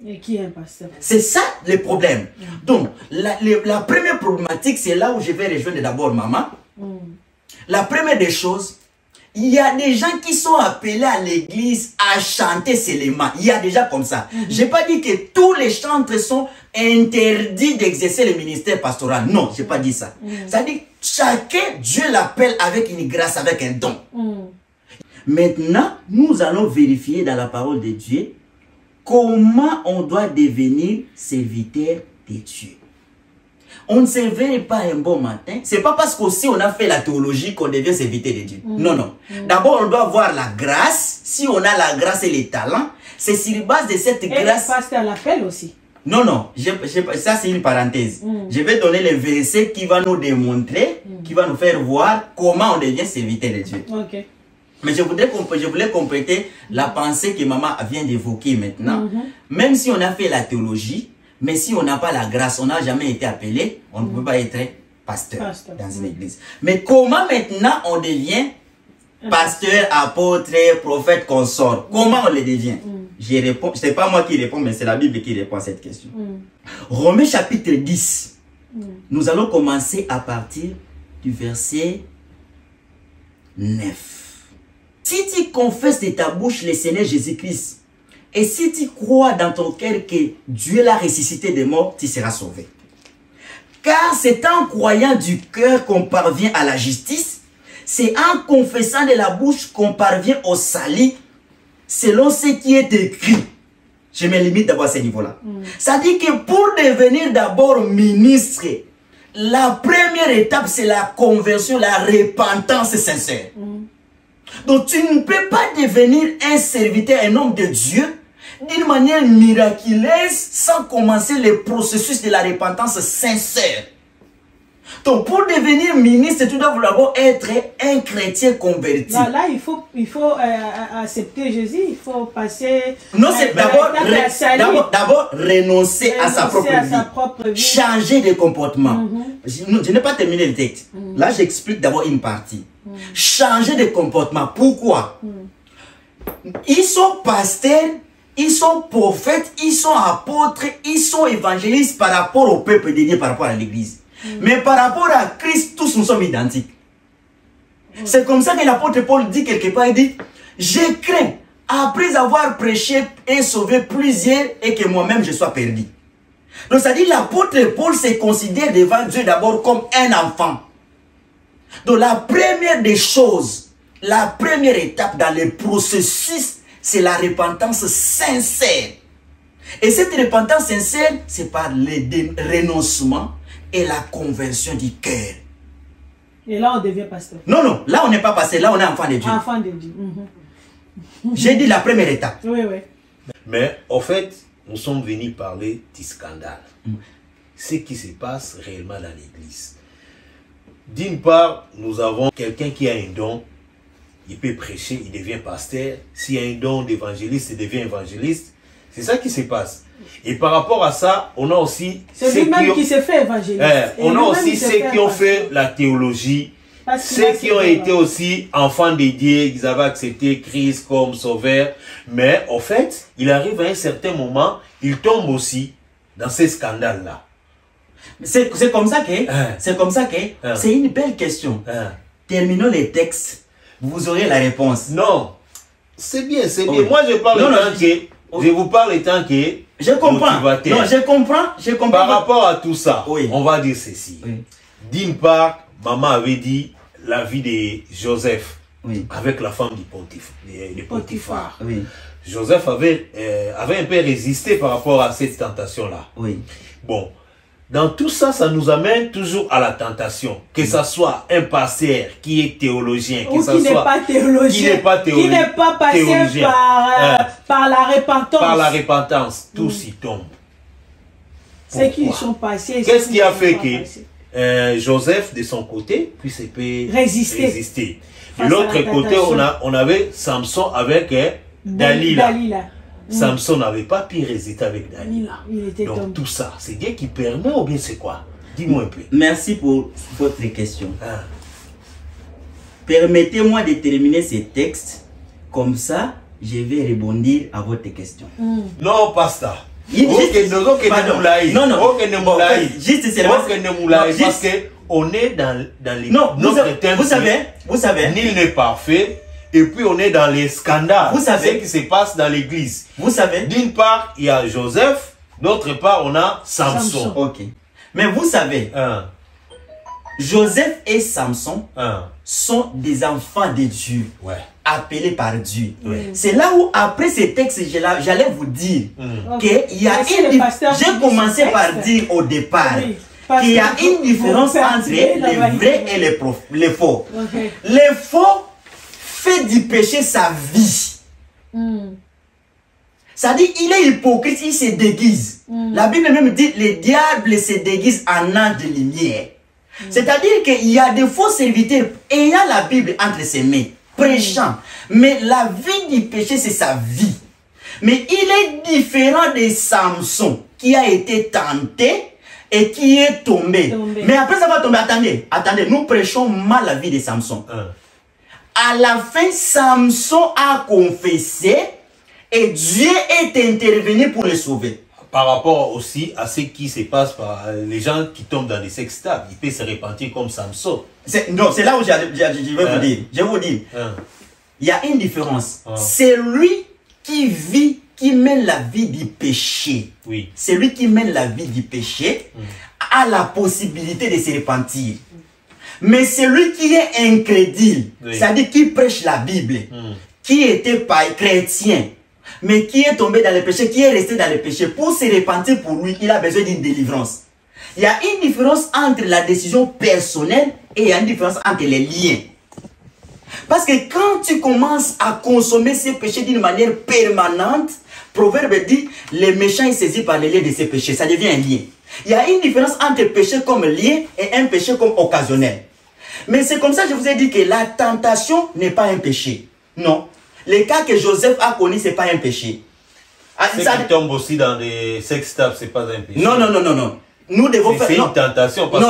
Et qui est un pasteur? C'est ça le problème. Donc, la première problématique, c'est là où je vais rejoindre d'abord maman. La première des choses, il y a des gens qui sont appelés à l'église à chanter seulement. Il y a déjà comme ça. Je n'ai pas dit que tous les chantres sont interdits d'exercer le ministère pastoral. Non, je n'ai pas dit ça. C'est-à-dire, chacun, Dieu l'appelle avec une grâce, avec un don. Maintenant, nous allons vérifier dans la parole de Dieu comment on doit devenir serviteur de Dieu. On ne se réveille pas un bon matin. Ce n'est pas parce qu'aussi on a fait la théologie qu'on devient serviteur de Dieu. Non, non. D'abord, on doit avoir la grâce. Si on a la grâce et les talents, c'est sur base de cette grâce. Et le pasteur l'appelle aussi. Non, non. Ça, c'est une parenthèse. Je vais donner le verset qui va nous démontrer, qui va nous faire voir comment on devient serviteur de Dieu. Ok. Mais je voulais compléter la pensée que maman vient d'évoquer maintenant. Même si on a fait la théologie, mais si on n'a pas la grâce, on n'a jamais été appelé, on ne peut pas être pasteur dans une église. Mais comment maintenant on devient pasteur, apôtre, prophète, consort? Comment on le devient? Je réponds, ce n'est pas moi qui réponds, mais c'est la Bible qui répond à cette question. Romains chapitre 10. Nous allons commencer à partir du verset 9. Si tu confesses de ta bouche le Seigneur Jésus-Christ, et si tu crois dans ton cœur que Dieu l'a ressuscité des morts, tu seras sauvé. Car c'est en croyant du cœur qu'on parvient à la justice, c'est en confessant de la bouche qu'on parvient au salut, selon ce qui est écrit. Je me limite d'abord à ce niveau-là. Ça dit que pour devenir d'abord ministre, la première étape, c'est la conversion, la repentance sincère. Donc tu ne peux pas devenir un serviteur, un homme de Dieu, d'une manière miraculeuse, sans commencer le processus de la repentance sincère. Donc pour devenir ministre, tu dois d'abord être un chrétien converti. Là, il faut accepter Jésus, il faut passer... Non, c'est d'abord renoncer à sa propre vie, changer de comportement. Je n'ai pas terminé le texte. Là, j'explique d'abord une partie. Changer de comportement. Pourquoi? Ils sont pasteurs, ils sont prophètes, ils sont apôtres, ils sont évangélistes par rapport au peuple de Dieu, par rapport à l'église. Mais par rapport à Christ, tous nous sommes identiques. C'est comme ça que l'apôtre Paul dit quelque part, il dit, je crains, après avoir prêché et sauvé plusieurs, et que moi-même je sois perdu. Donc ça dit, l'apôtre Paul se considère devant Dieu d'abord comme un enfant. Donc la première des choses, la première étape dans le processus, c'est la repentance sincère. Et cette repentance sincère, c'est par le renoncement et la conversion du cœur. Et là, on devient pasteur. Non, non, là, on n'est pas pasteur, là, on est enfant de Dieu. Enfant de Dieu. J'ai dit la première étape. Oui, oui. Mais, en fait, nous sommes venus parler du scandale. Ce qui se passe réellement dans l'église. D'une part, nous avons quelqu'un qui a un don. Il peut prêcher, il devient pasteur. S'il y a un don d'évangéliste, il devient évangéliste. C'est ça qui se passe. Et par rapport à ça, on a aussi... C'est lui-même qui s'est fait évangéliste. On a aussi ceux qui ont fait la théologie. Ceux qui ont été aussi enfants de Dieu, ils avaient accepté Christ comme sauveur. Mais en fait, il arrive à un certain moment, il tombe aussi dans ces scandales-là. C'est comme ça que... C'est une belle question. Terminons les textes. Vous aurez la réponse. Non. C'est bien, c'est bien. Moi, je parle je vous parle étant que... Je comprends. Non, je comprends. Par rapport à tout ça, on va dire ceci. D'une part, maman avait dit la vie de Joseph avec la femme du Potiphar. Joseph avait un peu résisté par rapport à cette tentation-là. Bon. Dans tout ça, ça nous amène toujours à la tentation. Que ce soit un pasteur qui est théologien, ou qui n'est pas théologien, qui n'est pas passé par la repentance. Par la repentance, tous y tombent. Ceux qui sont passés. Qu'est-ce qui a fait que Joseph, de son côté, puisse résister. De l'autre côté, on avait Samson avec Dalila. Samson n'avait pas pu résister avec Dalila. Donc tout ça, c'est Dieu qui permet ou bien c'est quoi? Dis-moi un peu. Merci pour votre question. Permettez-moi de terminer ces textes. Comme ça, je vais rebondir à votre question. Non, pasteur. Parce qu'on est dans les... Non, vous savez. Nul n'est parfait. Et puis on est dans les scandales. Vous savez ce qui se passe dans l'église. Vous savez. D'une part, il y a Joseph. D'autre part, on a Samson. Ok. Mais vous savez, Joseph et Samson sont des enfants de Dieu. Appelés par Dieu. C'est là où, après ces textes, j'allais vous dire qu'il y a une... J'ai commencé par dire au départ qu'il y a une différence entre les vrais et les faux. Les faux fait du péché sa vie. Ça dit, il est hypocrite, il se déguise. La Bible même dit, le diable se déguise en ange de lumière. C'est-à-dire qu'il y a des faux serviteurs ayant la Bible entre ses mains, prêchant. Mais la vie du péché, c'est sa vie. Mais il est différent de Samson, qui a été tenté et qui est tombé. Mais après ça va tomber, attendez, nous prêchons mal la vie de Samson. À la fin, Samson a confessé et Dieu est intervenu pour le sauver. Par rapport aussi à ce qui se passe par les gens qui tombent dans des sextables, ils peuvent se repentir comme Samson. Non, c'est là où je vais vous dire. Je vais vous dire. Il y a une différence. C'est lui qui vit, qui mène la vie du péché. C'est lui qui mène la vie du péché a la possibilité de se repentir. Mais celui qui est incrédule, c'est-à-dire qui prêche la Bible, qui était pas chrétien, mais qui est tombé dans le péché, qui est resté dans le péché, pour se repentir pour lui, il a besoin d'une délivrance. Il y a une différence entre la décision personnelle et il y a une différence entre les liens. Parce que quand tu commences à consommer ces péchés d'une manière permanente, Proverbe dit, les méchants ils saisissent par les liens de ces péchés, ça devient un lien. Il y a une différence entre péché comme lien et un péché comme occasionnel. Mais c'est comme ça que je vous ai dit que la tentation n'est pas un péché. Non. Le cas que Joseph a connu, ce n'est pas un péché. Ceux qui tombent aussi dans des sextables, ce n'est pas un péché. Non. Nous devons faire... C'est une tentation parce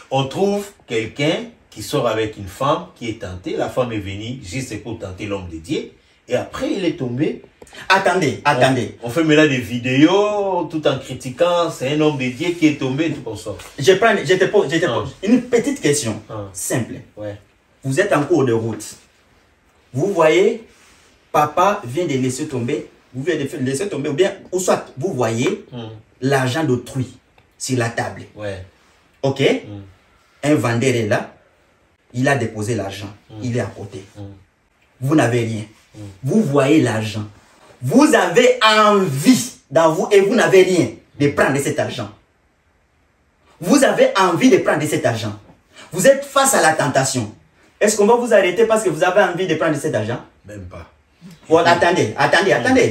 qu'on trouve quelqu'un qui sort avec une femme qui est tentée. La femme est venue juste pour tenter l'homme de Dieu. Et après, il est tombé. Attendez. On fait maintenant des vidéos tout en critiquant. C'est un homme de Dieu qui est tombé, tout comme ça. Je te pose une petite question. Simple. Vous êtes en cours de route. Vous voyez, papa vient de laisser tomber. Vous venez de laisser tomber. Ou soit vous voyez l'argent d'autrui sur la table. Ok. Un vendeur est là. Il a déposé l'argent. Il est à côté. Vous n'avez rien. Vous voyez l'argent. Vous avez envie dans vous et vous n'avez rien de prendre cet argent. Vous avez envie de prendre cet argent. Vous êtes face à la tentation. Est-ce qu'on va vous arrêter parce que vous avez envie de prendre cet argent? Même pas. Oh, attendez,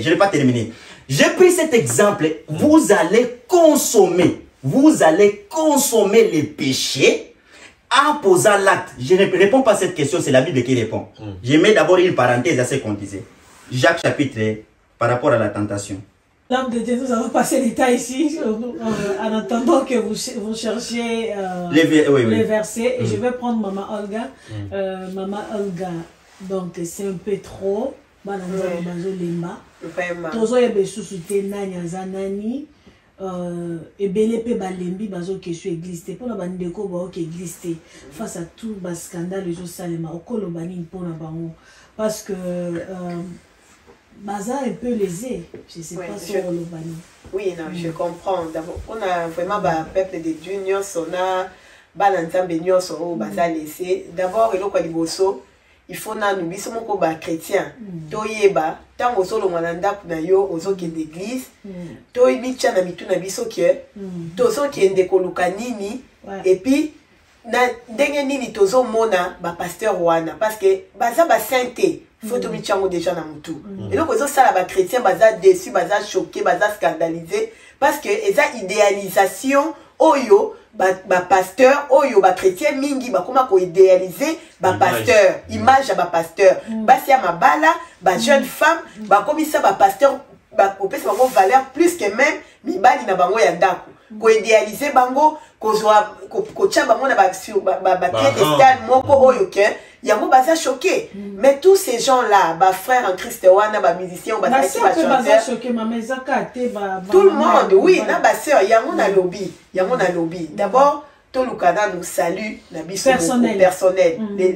je n'ai pas terminé. J'ai pris cet exemple. Vous allez consommer les péchés en posant l'acte. Je ne réponds pas à cette question, c'est la Bible qui répond. Je mets d'abord une parenthèse à ce qu'on disait. Jacques chapitre par rapport à la tentation. L'âme de Dieu, nous allons passer les temps ici en attendant que vous cherchiez les versets. Et je vais prendre Maman Olga. Maman Olga, donc c'est un peu trop. Tozo yebe susute nani azanani ebele pe balembi bazo kesho église te pona bandeko ba ok église te face à tout bas scandale les salema okolo bani pona bango parce que baza un peu lésé, je sais pas si on le bani. Oui, non, je comprends. D'abord, on a vraiment un peuple de Dieu, on a balanzambe nyonso baza lésé. D'abord, il faut na nous biso moko ba chrétien. Toyeba, tant osolo mwananda kuna yo ozoke d'église. Toyi micha na mituna biso ke tozo kende koluka nini et puis na ndenge nini tozo mona ba pasteur wana parce que baza ba sainté. Faut que tu déjà dans mon tout. Et donc, ça, les chrétiens, baza déçus, baza choqués, baza scandalisés. Parce que, ils idéalisation, oyo, ba pasteur, oyo, ba chrétien, mingi, ba comment qu'on idéaliser, ba pasteur, image à ba pasteur. Ba si à ma bala, ba jeune femme, ba comme ça, ba pasteur, ba opé, c'est vraiment valeur plus que même, mi bali na bango yandako. Ko idéaliser bango, ko joa, ko tcha bango na ba sur, ba piédestal, moko oyo, ke. Yango baza choqué. Mais tous ces gens-là, bah frères en Christ, wana, bah musiciens, bah chanteur. Tout le monde, oui, na ba sœur, yango na lobby, D'abord, tout le Canada nous salue, na biso personnel.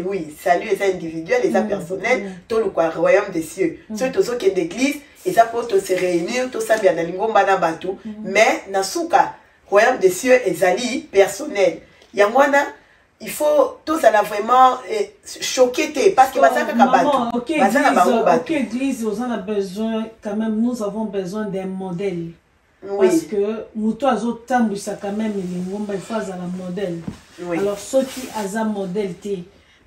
Oui, salut les individuels, les personnels, tout le royaume des cieux. Ceux tous qui sont d'église, ils apportent se réunir, tout ça bien dans l'ingomba na batu, mais na souka, royaume des cieux, ezali personnel. Yango na il faut tous ça vraiment choquer parce que église on a besoin quand même, nous avons besoin d'un modèle. Parce que nous tous ça quand même il faut à la modèle. Alors ceux qui ont un modèle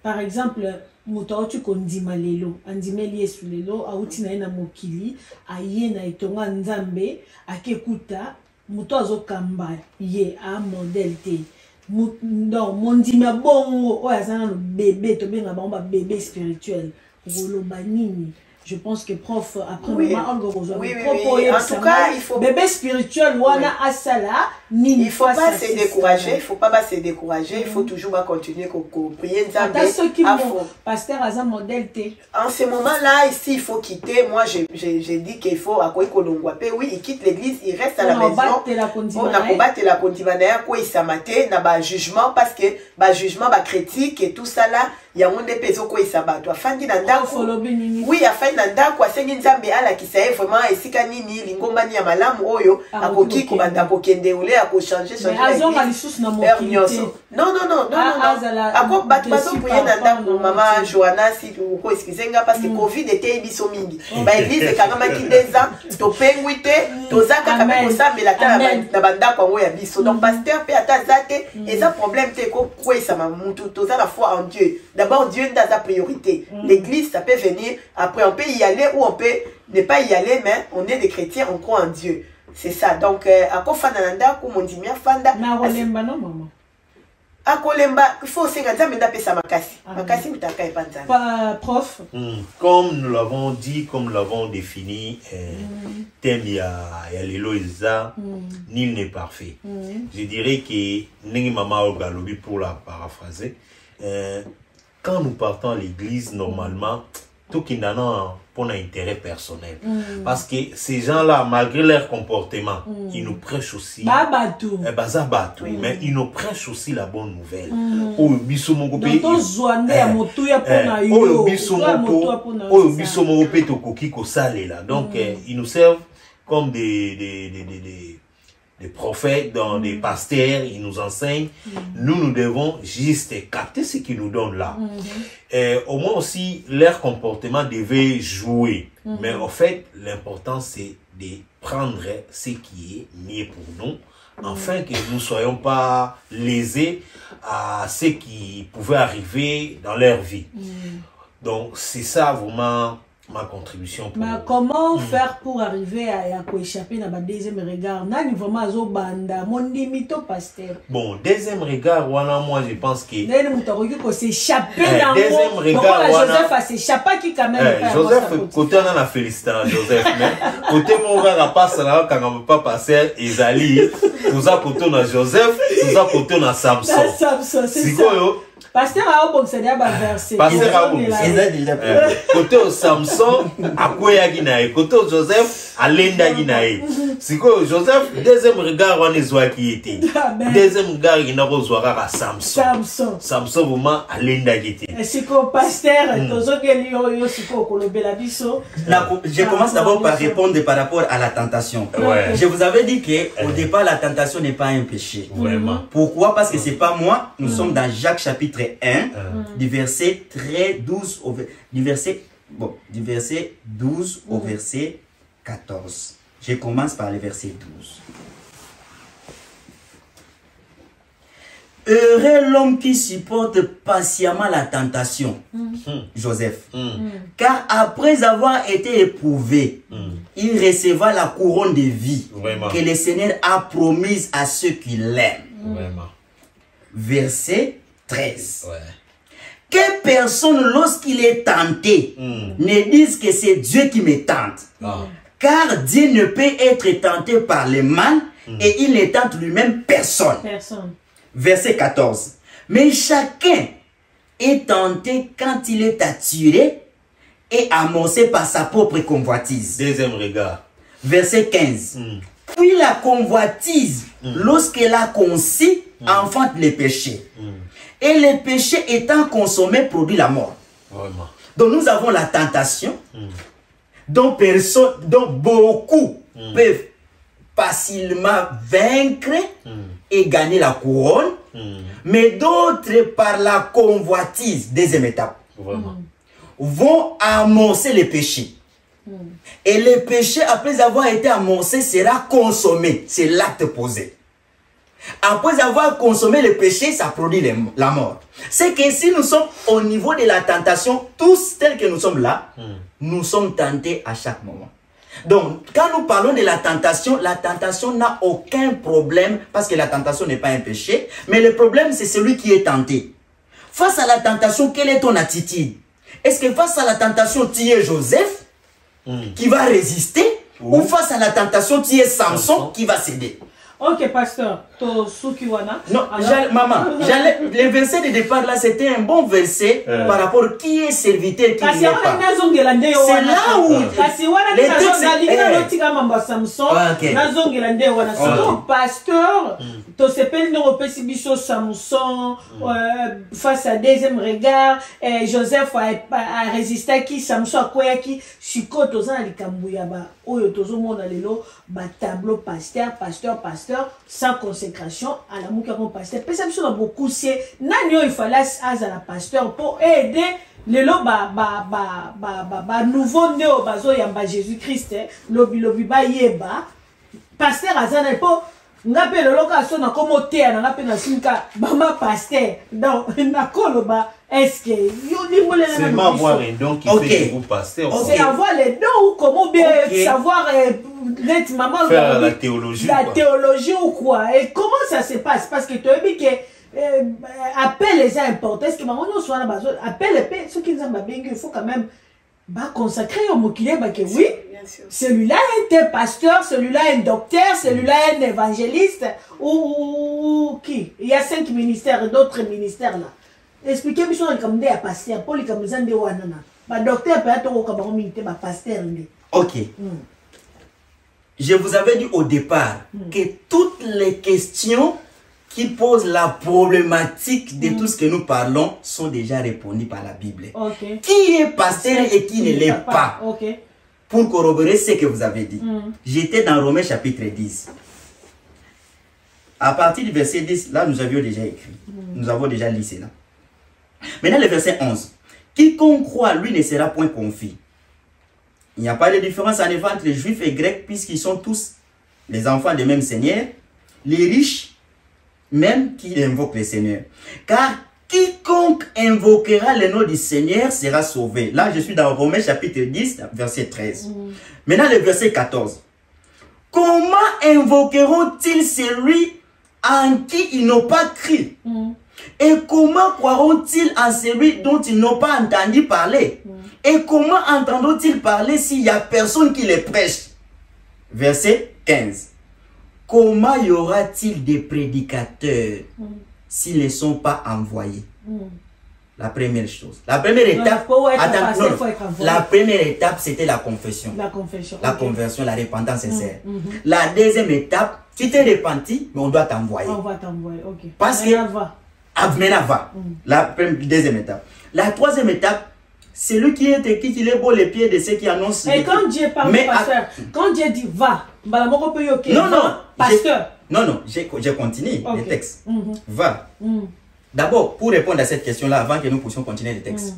par exemple muto tu kondima lelo andime lié sur lelo auti na mokili aye na itonga nzambe akekuta muto azokamba ye a modèle te. Non, mon dima bongo, oh, ça le bébé, tu bien un bébé spirituel. Je pense que prof après oui. En tout cas, il faut bébé spirituel wana asala nini. Il faut pas se décourager, il faut pas se décourager, il faut toujours continuer prier Nzambe. Pasteur Azam modèle T. En ce moment-là, ici, il faut quitter. Moi, j'ai dit qu'il faut à quoi oui, il quitte l'église, il reste à la maison. On a combattu la condamnation, quoi il s'amaté, n'a pas jugement parce que bah jugement, bah critique et tout ça là, il y a un des pésos quoi il s'abat. Toi, fin d'inanda. Oui, à fin d'inanda quoi, c'est une Nzambe ala qui sait vraiment et si kanini lingomba ni amalam oyo, à koki kubanda kokende ole à ko changer non. À quoi battre pour yenda pour maman Johanna si vous ko excusenga parce que Covid était biso mingi. Ba église kangama ki 2 ans, to penguite, to zaka kameko ça mais la tala na banda kwa ngo ya biso. Donc pasteur pe ata zate et ça problème te ko quoi ça m'a mutu to za la foi en Dieu. D'abord Dieu dans sa priorité. L'église ça peut venir après on peut y aller ou on peut ne pas y aller mais on est des chrétiens, on croit en Dieu. C'est ça. Donc à quoi fananda ko mondimia fanda na rolemba non maman. Il faut aussi makasi prof. Comme nous l'avons dit, comme nous l'avons défini, thème il y a l'Eloïsa, nul n'est parfait. Je dirais que Nengi Mama Olga Lobi pour la paraphraser, quand nous partons à l'église, normalement, tout qui n'a pas d'intérêt personnel. Parce que ces gens-là, malgré leur comportement, ils nous prêchent aussi. Mais ils nous prêchent aussi la bonne nouvelle. Donc, ils nous servent comme des prophètes, des pasteurs, ils nous enseignent. Nous devons juste capter ce qu'ils nous donnent là. Au moins aussi, leur comportement devait jouer. Mais en fait, l'important c'est de prendre ce qui est mieux pour nous, afin que nous ne soyons pas lésés à ce qui pouvait arriver dans leur vie. Donc, c'est ça vraiment ma contribution. Mais comment faire pour arriver à échapper dans le deuxième regard? Nani vraiment azo banda mon limito pasteur. Bon, deuxième regard, moi je pense que Nani mutaroki ko s'échapper dans deuxième regard, Joseph a s'échappé qui quand même. Joseph côté on a félicité Joseph, mais côté mon gars pas ça quand on pas passer Ezali, tout ça côté on a Joseph, tout ça côté on a Samson. Samson, c'est ça. Pasteur a obonse dia ba verset. Pasteur a obonse. Côté au Samson, à quoi yaginae. Côté au Joseph, à l'enda ginae. C'est quoi Joseph, deuxième regard on est zoa qui était. Deuxième regard il n'a pas zoa à Samson. Samson vraiment à l'enda qui était. C'est quoi pasteur, tozo que yo siko kolobela biso. Je commence d'abord par répondre par rapport à la tentation. Ouais. Je vous avais dit que au départ la tentation n'est pas un péché. Vraiment. Pourquoi? Parce que c'est pas moi, nous sommes dans Jacques chapitre 1, du verset 12 au verset 12 au verset 14. Je commence par le verset 12. Heureux l'homme qui supporte patiemment la tentation, Joseph. Car après avoir été éprouvé, il recevra la couronne de vie que le Seigneur a promise à ceux qui l'aiment. Verset 13. Que personne, lorsqu'il est tenté, ne dise que c'est Dieu qui me tente. Car Dieu ne peut être tenté par le mal et il ne tente lui-même personne. Verset 14. Mais chacun est tenté quand il est attiré et amorcé par sa propre convoitise. Deuxième regard. Verset 15. Puis la convoitise, lorsqu'elle a conçu, enfante le péché. Et le péché étant consommé produit la mort. Vraiment. Donc nous avons la tentation dont beaucoup peuvent facilement vaincre et gagner la couronne, mais d'autres par la convoitise, deuxième étape, vont amorcer le péché. Et le péché, après avoir été amorcé, sera consommé. C'est l'acte posé. Après avoir consommé le péché, ça produit la mort. C'est que si nous sommes au niveau de la tentation, tous tels que nous sommes là, nous sommes tentés à chaque moment. Donc, quand nous parlons de la tentation n'a aucun problème parce que la tentation n'est pas un péché. Mais le problème, c'est celui qui est tenté. Face à la tentation, quelle est ton attitude? Est-ce que face à la tentation, tu es Joseph qui va résister ou face à la tentation, tu es Samson qui va céder? Ok, pasteur, non, maman, le verset de départ là, c'était un bon verset par rapport à qui est serviteur, qui n'est pas. C'est là où pasteur, Samson, face à deuxième regard, Joseph a résisté à qui, Samson a quoi qui, Chiko, Tozan, Likambuyaba, Oyo, Tozo, Monalelo, tableau pasteur, sans consécration à la mouka comme pasteur. Personne a beaucoup c'est nanyo il fallait la pasteur pour aider le nouveau néo bazo yamba Jésus-Christ lobi ba yeba pasteur azana po ngape le location na comme terre na ngape na sinka bama pasteur donc na koloba est-ce que c'est ma voir donc qui fait que vous pasteur c'est avoir les dons ou comment bien savoir maman faire la théologie ou quoi et comment ça se passe parce que tu as dit que appel les important est-ce que maman nous soit là appel ceux qui nous ont bien il faut quand même consacrer au mot qu'il est que oui celui-là est un pasteur, celui-là est un docteur, celui-là est un évangéliste ou qui il y a 5 ministères d'autres ministères là. Expliquez-moi comme des pasteurs pour les comme des wanana ba docteur peut être comme militaire ba pasteur. OK. Je vous avais dit au départ que toutes les questions qui posent la problématique de tout ce que nous parlons sont déjà répondues par la Bible. Qui est pasteur et qui ne l'est pas? Pour corroborer ce que vous avez dit. J'étais dans Romains chapitre 10. À partir du verset 10, là nous avions déjà écrit. Nous avons déjà lu cela. Maintenant le verset 11. Quiconque croit, lui ne sera point confus. Il n'y a pas de différence en effet entre juifs et grecs puisqu'ils sont tous les enfants du même Seigneur. Les riches même qui invoque le Seigneur. Car quiconque invoquera le nom du Seigneur sera sauvé. Là, je suis dans Romains chapitre 10, verset 13. Maintenant, le verset 14. Comment invoqueront-ils celui en qui ils n'ont pas cru? Et comment croiront-ils en celui dont ils n'ont pas entendu parler? Et comment entendront-ils parler s'il n'y a personne qui les prêche? Verset 15. Comment y aura-t-il des prédicateurs s'ils ne sont pas envoyés? La première chose. La première étape, la première étape, c'était la confession. La conversion, la repentance sincère. La deuxième étape, tu t'es repenti, mais on doit t'envoyer. On va t'envoyer, ok. Parce que maintenant va. La deuxième étape. La troisième étape, c'est lui qui est écrit qu'il est beau les pieds de ceux qui annoncent. Et quand Dieu parle, pasteur, quand Dieu dit va, pasteur. Non, je continue le texte. Va. D'abord, pour répondre à cette question-là, avant que nous puissions continuer le texte,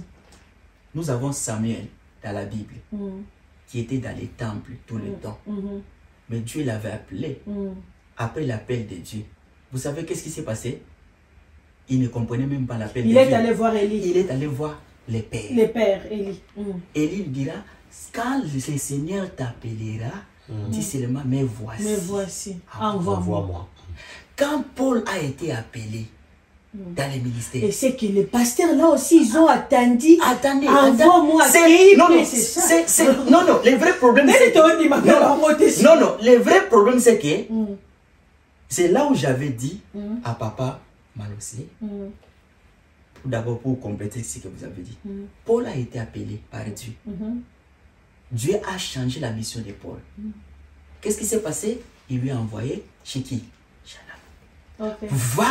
nous avons Samuel dans la Bible, qui était dans les temples tout le temps. Mais Dieu l'avait appelé. Après l'appel de Dieu, vous savez qu'est-ce qui s'est passé? Il ne comprenait même pas l'appel de Dieu. Il est allé voir Élie. Il est allé voir les pères. Les pères, Élie. Élie dira, quand le Seigneur t'appellera, dis seulement, mais voici. Mais voici, envoie-moi. Quand Paul a été appelé dans les ministères. Et c'est que les pasteurs là aussi, ils ont attendu. Attendez, envoie-moi. Non, le vrai problème c'est que... Non, le vrai problème c'est que c'est là où j'avais dit à papa Malossé, d'abord pour compléter ce que vous avez dit. Paul a été appelé par Dieu. Dieu a changé la mission de Paul. Qu'est-ce qui s'est passé? Il lui a envoyé chez qui? Va,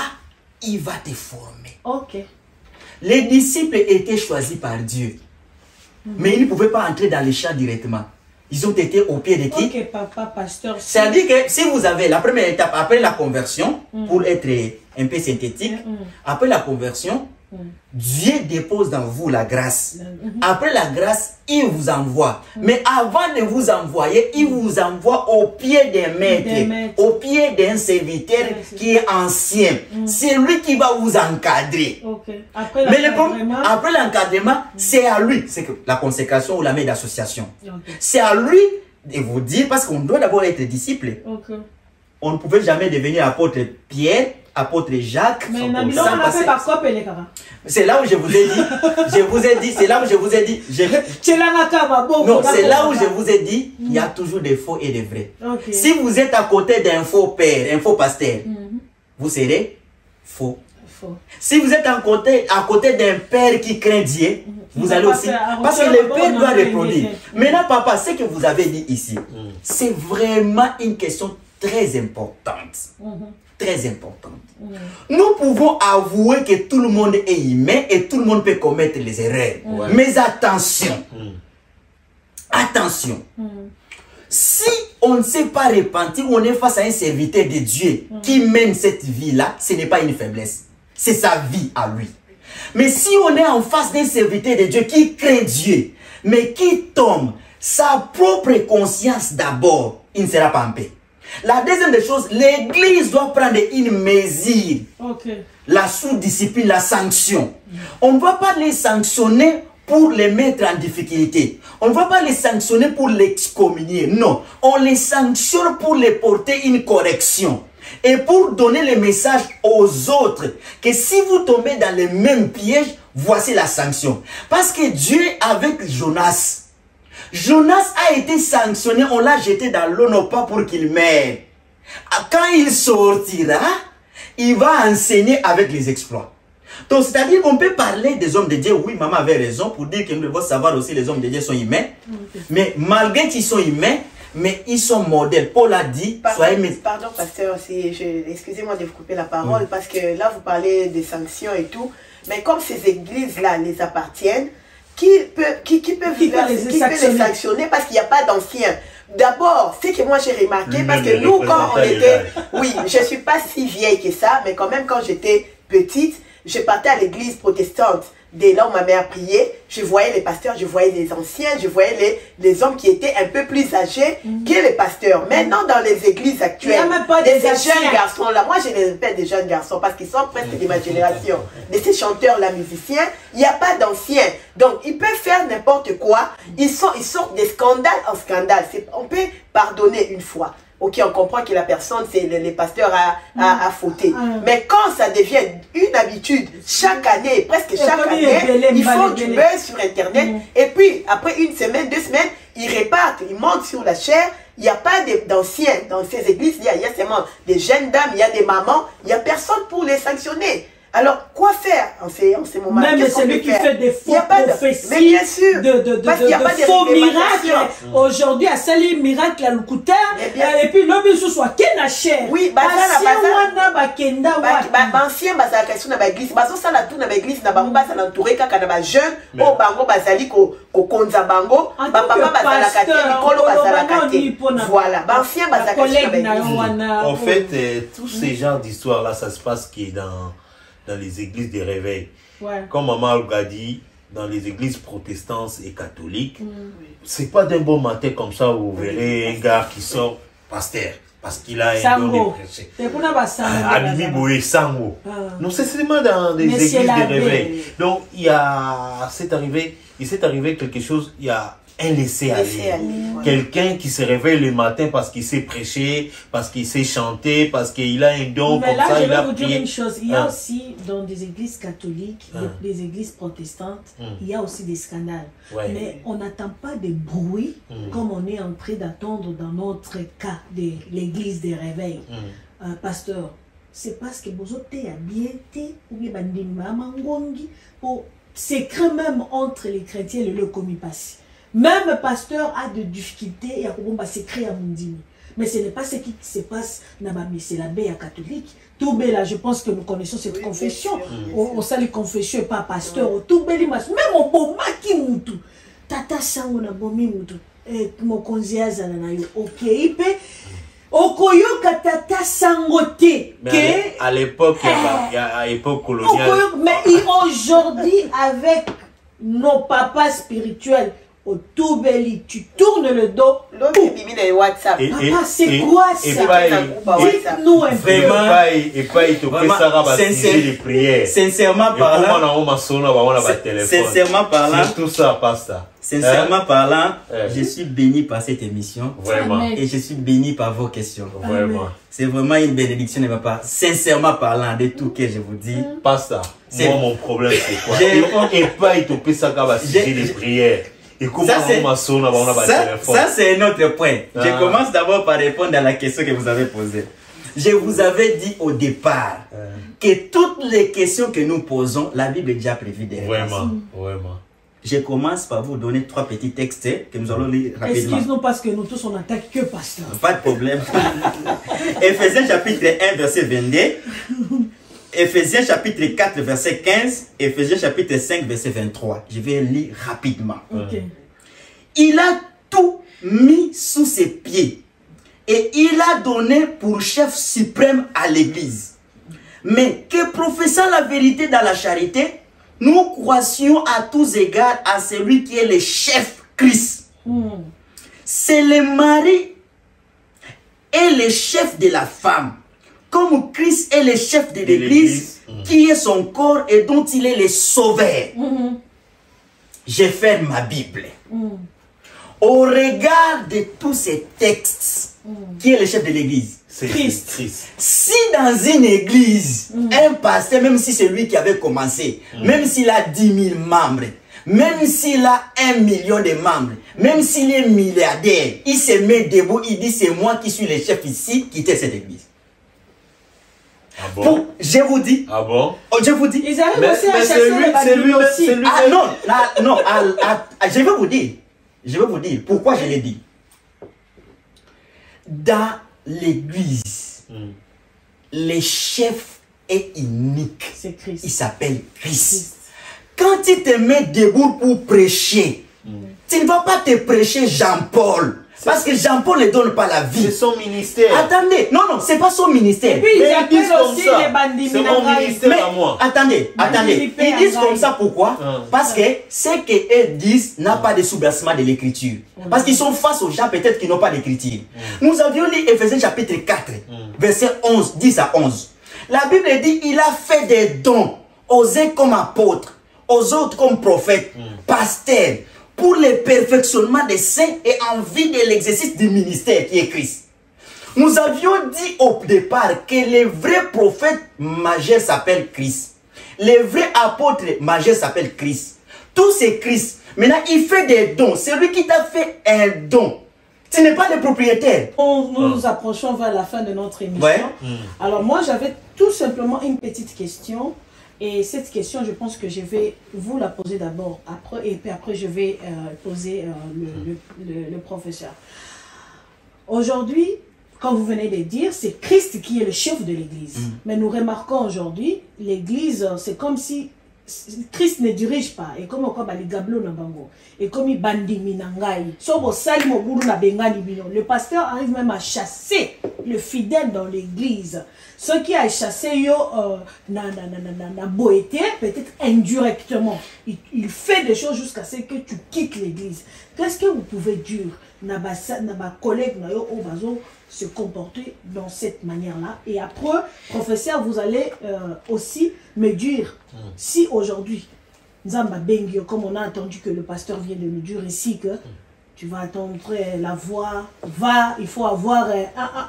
il va te former. Les disciples étaient choisis par Dieu. Mais ils ne pouvaient pas entrer dans les champs directement. Ils ont été au pied de qui? Papa, pasteur. C'est-à-dire que si vous avez la première étape, après la conversion, pour être un peu synthétique, après la conversion, Dieu dépose dans vous la grâce. Après la grâce, il vous envoie. Mais avant de vous envoyer, il vous envoie au pied d'un maître, au pied d'un serviteur qui est ancien. C'est lui qui va vous encadrer. Mais après l'encadrement, c'est à lui. C'est la consécration ou la main d'association. C'est à lui de vous dire, parce qu'on doit d'abord être disciple. On ne pouvait jamais devenir apôtre Pierre, apôtre Jacques. Mais c'est là où je vous ai dit, c'est là où je vous ai dit, non, c'est là où je vous ai dit, il y a toujours des faux et des vrais. Si vous êtes à côté d'un faux père, un faux pasteur, vous serez faux. Si vous êtes à côté d'un père qui craint Dieu, vous allez aussi, parce que le père doit reproduire. Maintenant, papa, ce que vous avez dit ici, c'est vraiment une question très importante. Très importante. Nous pouvons avouer que tout le monde est humain et tout le monde peut commettre les erreurs. Mais attention. Attention. Si on ne s'est pas repenti, on est face à un serviteur de Dieu qui mène cette vie-là, ce n'est pas une faiblesse. C'est sa vie à lui. Mais si on est en face d'un serviteur de Dieu qui craint Dieu, mais qui tombe, sa propre conscience d'abord, il ne sera pas en paix. La deuxième des choses, l'église doit prendre une mesure. La sous-discipline, la sanction. On ne va pas les sanctionner pour les mettre en difficulté. On ne va pas les sanctionner pour l'excommunier. Non, on les sanctionne pour les porter une correction. Et pour donner le message aux autres que si vous tombez dans le même piège, voici la sanction. Parce que Dieu avec Jonas, Jonas a été sanctionné, on l'a jeté dans l'eau, non pas pour qu'il meure. Quand il sortira, il va enseigner avec les exploits. Donc, c'est-à-dire qu'on peut parler des hommes de Dieu. Oui, maman avait raison pour dire que nous devons savoir aussi les hommes de Dieu sont humains. Mais malgré qu'ils sont humains, mais ils sont modèles. Paul a dit, pardon, pasteur, excusez-moi de vous couper la parole, parce que là, vous parlez des sanctions et tout. Mais comme ces églises-là les appartiennent, qui peut les sanctionner parce qu'il n'y a pas d'anciens? D'abord, c'est que moi j'ai remarqué, parce que nous, quand on était... Oui, je ne suis pas si vieille que ça, mais quand même, quand j'étais petite, je partais à l'église protestante. dès là où ma mère priait, je voyais les pasteurs, je voyais les anciens, je voyais les hommes qui étaient un peu plus âgés que les pasteurs. Maintenant, dans les églises actuelles, des jeunes garçons, là, moi je les appelle des jeunes garçons parce qu'ils sont presque de ma génération. De ces chanteurs-là, musiciens, il n'y a pas d'anciens. Donc, ils peuvent faire n'importe quoi. Ils sortent des scandales en scandale. On peut pardonner une fois. Ok, on comprend que la personne, c'est les pasteurs à fauté. Mais quand ça devient une habitude, chaque année, presque chaque année, ils font du buzz sur Internet. Et puis, après une semaine, 2 semaines, ils repartent, ils montent sur la chair. Il n'y a pas d'anciens dans ces églises. Il y a seulement des jeunes dames, il y a des mamans. Il n'y a personne pour les sanctionner. Alors, quoi faire en ces moments? Même celui qui fait des faux prophéties, mais bien sûr, parce qu'il y a pas de faux miracles. Aujourd'hui, à Sali, miracle à l'Ukuta, et puis l'homme se soit qu'un achète. Oui, ancien bazalakation na l'église, ça la tout na l'église na bango bazala entouré kaka na ba jeune, o bango bazali ko konza bango, papa bazalakati mikolo bazalakati. Voilà, ancien bazalakation na l'église. En fait, tous ces genres d'histoires là, ça se passe qui est dans les églises de réveil. Comme Maman Olga dit, dans les églises protestantes et catholiques, c'est pas d'un bon matin comme ça où vous verrez un gars qui sort pasteur parce qu'il a un don de prêcher. Abimi Boé, Sango. Non, c'est seulement dans des églises de réveil. Donc, il s'est arrivé quelque chose, il y a un laisser-aller. Quelqu'un qui se réveille le matin parce qu'il sait prêcher, parce qu'il sait chanter, parce qu'il a un don. Mais là, je vais vous dire une chose. Il y a aussi dans des églises catholiques, des églises protestantes, il y a aussi des scandales. Mais on n'attend pas de bruit comme on est en train d'attendre dans notre cas de l'église des réveils. Pasteur, c'est parce que vous êtes bien, ou bien secret même entre les chrétiens et le commis passé. Même pasteur a des difficultés et a s'écrit à Mundini. Mais ce n'est pas ce qui se passe dans la baie catholique. Tout bel là, je pense que nous connaissons cette confession. On sait les confessions et pas pasteur. Tout bel même au boma qui moutou. Tata sango na bomi moutou. Et mon konziaza na yo. Ok, ipe. Okoyo katata sangote. Mais à l'époque, à l'époque coloniale. Mais aujourd'hui, avec nos papas spirituels, au tout beli, tu tournes le dos. WhatsApp. Papa, c'est quoi ça? Dites-nous un peu. Et pas il te fait ça les prières. Sincèrement parlant, c'est tout ça, pasta. Sincèrement parlant, je suis béni par cette émission. Vraiment. Et je suis béni par vos questions. Vraiment. C'est vraiment une bénédiction de ma part. Sincèrement parlant, de tout que je vous dis. Pasta. Moi, mon problème, c'est quoi? Et pas il te fait ça les prières. Et comment ça c'est un autre point. Je commence d'abord par répondre à la question que vous avez posée. Je vous avais dit au départ que toutes les questions que nous posons, la Bible est déjà prévue derrière. Vraiment. Je commence par vous donner 3 petits textes que nous allons lire rapidement. Excuse-nous parce que nous tous on attaque que pasteur. Pas de problème. Ephésiens chapitre 1 verset 22. Ephésiens chapitre 4 verset 15. Ephésiens chapitre 5 verset 23. Je vais lire rapidement. Il a tout mis sous ses pieds et il a donné pour chef suprême à l'église. Mais que professant la vérité dans la charité, nous croissions à tous égards à celui qui est le chef Christ. C'est le mari et le chef de la femme. Comme Christ est le chef de l'église, qui est son corps et dont il est le sauveur. Je ferme ma Bible. Au regard de tous ces textes, qui est le chef de l'église? Christ. Si dans une église, un pasteur, même si c'est lui qui avait commencé, même s'il a 10 000 membres, même s'il a 1 million de membres, même s'il est milliardaire, il se met debout, il dit c'est moi qui suis le chef ici, quittez cette église. Ah bon? Je vous dis. Ah bon? Je vous dis. Ils arrivent aussi à chasser les lui aussi. Ah non, je vais vous dire. Je vais vous dire pourquoi je l'ai dit. Dans l'église, le chef est unique. C'est Christ. Il s'appelle Christ. Quand tu te mets debout pour prêcher, tu ne vas pas te prêcher Jean-Paul. Parce que Jean-Paul ne donne pas la vie. C'est son ministère. Attendez, non, non, c'est pas son ministère. Et puis ils appellent aussi les bandits. C'est mon ministère à moi. Attendez. Ils disent comme ça pourquoi? Parce que ce qu'ils disent n'a pas de soubassement de l'écriture. Parce qu'ils sont face aux gens peut-être qui n'ont pas d'écriture. Nous avions lu Éphésiens chapitre 4, verset 11, 10 à 11. La Bible dit il a fait des dons aux uns comme apôtres, aux autres comme prophètes, pasteurs, pour le perfectionnement des saints et en vue de l'exercice du ministère qui est Christ. Nous avions dit au départ que les vrais prophètes majeurs s'appellent Christ. Les vrais apôtres majeurs s'appellent Christ. Tout c'est Christ. Maintenant, il fait des dons. C'est lui qui t'a fait un don. Tu n'es pas le propriétaire. Nous nous approchons vers la fin de notre émission. Ouais. Alors moi, j'avais tout simplement une petite question. Et cette question, je pense que je vais vous la poser d'abord, et puis après je vais poser le professeur. Aujourd'hui, comme vous venez de dire, c'est Christ qui est le chef de l'Église. Mais nous remarquons aujourd'hui, l'Église, c'est comme si Christ ne dirige pas. Et comme quoi, les gablo na bango. Et comme il bandi minangai. Le pasteur arrive même à chasser le fidèle dans l'église. Ce qui a chassé yo na boété, peut-être indirectement. Il fait des choses jusqu'à ce que tu quittes l'église. Qu'est-ce que vous pouvez dire na collègue na yo obazo se comporter dans cette manière-là? Et après, professeur, vous allez aussi me dire si aujourd'hui, Nzamba Bengio, comme on a entendu que le pasteur vient de nous dire ici que tu vas attendre la voix, il faut avoir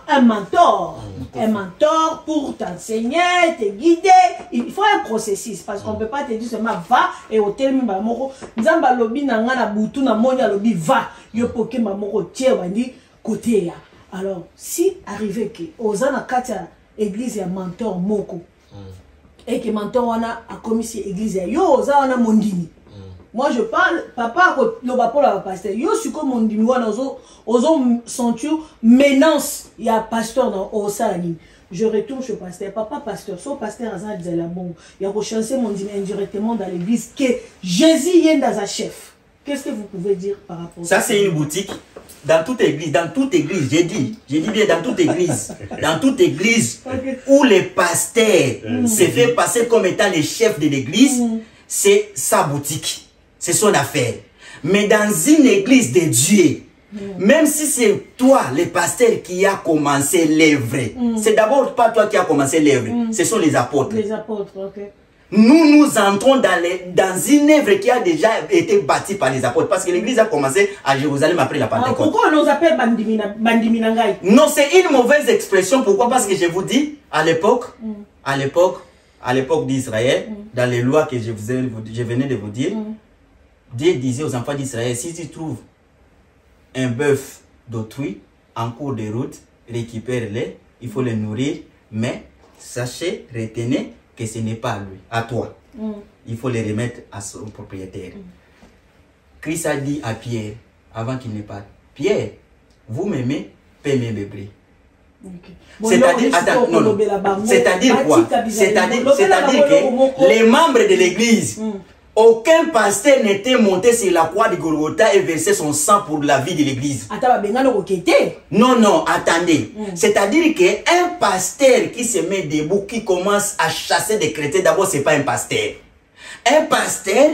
un mentor. Un mentor pour t'enseigner, te guider. Il faut un processus parce qu'on ne peut pas te dire seulement va et au terme mamoro. Nzamba lobi nanga na butu na monya lobi va. Yo poke mamoro tie wandi côté ya. Alors, si arrivé que Ozana Katia église ya mentor moko et que mentor wana a commis église ya yo Ozana mondini. Moi je parle papa le pour la pasteur yo suko mondini wana ozo sentir menace ya pasteur dans Osalani. Je retourne chez le pasteur, papa pasteur, son pasteur Azan disait la bon, il a rechancé mondini indirectement dans l'église que Jésus y est dans sa chef. Qu'est-ce que vous pouvez dire par rapport à ça? Ça c'est une boutique. Dans toute église, j'ai dit bien dans toute église okay. Où les pasteurs se fait passer comme étant les chefs de l'église, c'est sa boutique, c'est son affaire. Mais dans une église de Dieu, même si c'est toi, le pasteur, qui a commencé l'œuvre, c'est d'abord pas toi qui a commencé l'œuvre, ce sont les apôtres. Les apôtres, ok. Nous entrons dans une œuvre qui a déjà été bâtie par les apôtres. Parce que l'église a commencé à Jérusalem après la Pentecôte. Pourquoi on nous appelle Bandiminangai? Non, c'est une mauvaise expression. Pourquoi? Parce que je vous dis, à l'époque d'Israël, dans les lois que je venais de vous dire, Dieu disait aux enfants d'Israël, si tu trouves un bœuf d'autrui en cours de route, récupère-le, il faut le nourrir, mais sachez, retenez, que ce n'est pas à lui, à toi. Il faut les remettre à son propriétaire. Christ a dit à Pierre, avant qu'il ne parte, Pierre, vous m'aimez, paie-moi mes bris. C'est-à-dire quoi? C'est-à-dire que les membres de l'église, aucun pasteur n'était monté sur la croix de Golgotha et versé son sang pour la vie de l'église. Non, attendez. C'est-à-dire qu'un pasteur qui se met debout, qui commence à chasser des chrétiens, d'abord, ce n'est pas un pasteur. Un pasteur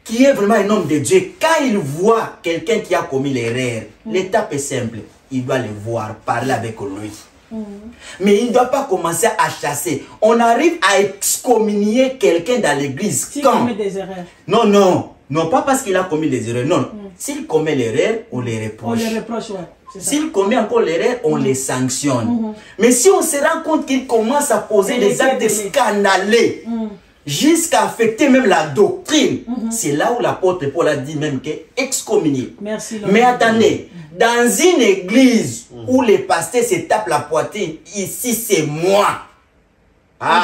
qui est vraiment un homme de Dieu, quand il voit quelqu'un qui a commis l'erreur, l'étape est simple. Il doit le voir, parler avec lui. Mais il ne doit pas commencer à chasser. On arrive à excommunier quelqu'un dans l'église. S'il commet des erreurs. Non, pas parce qu'il a commis des erreurs. Non, s'il commet l'erreur, on les reproche. On les reproche, ouais. S'il commet encore l'erreur, on les sanctionne. Mais si on se rend compte qu'il commence à poser des actes scandaleux, jusqu'à affecter même la doctrine, c'est là où l'apôtre Paul a dit même que excommunier. Merci. Mais attendez, dans une église où les pasteurs se tapent la poitrine, ici c'est moi.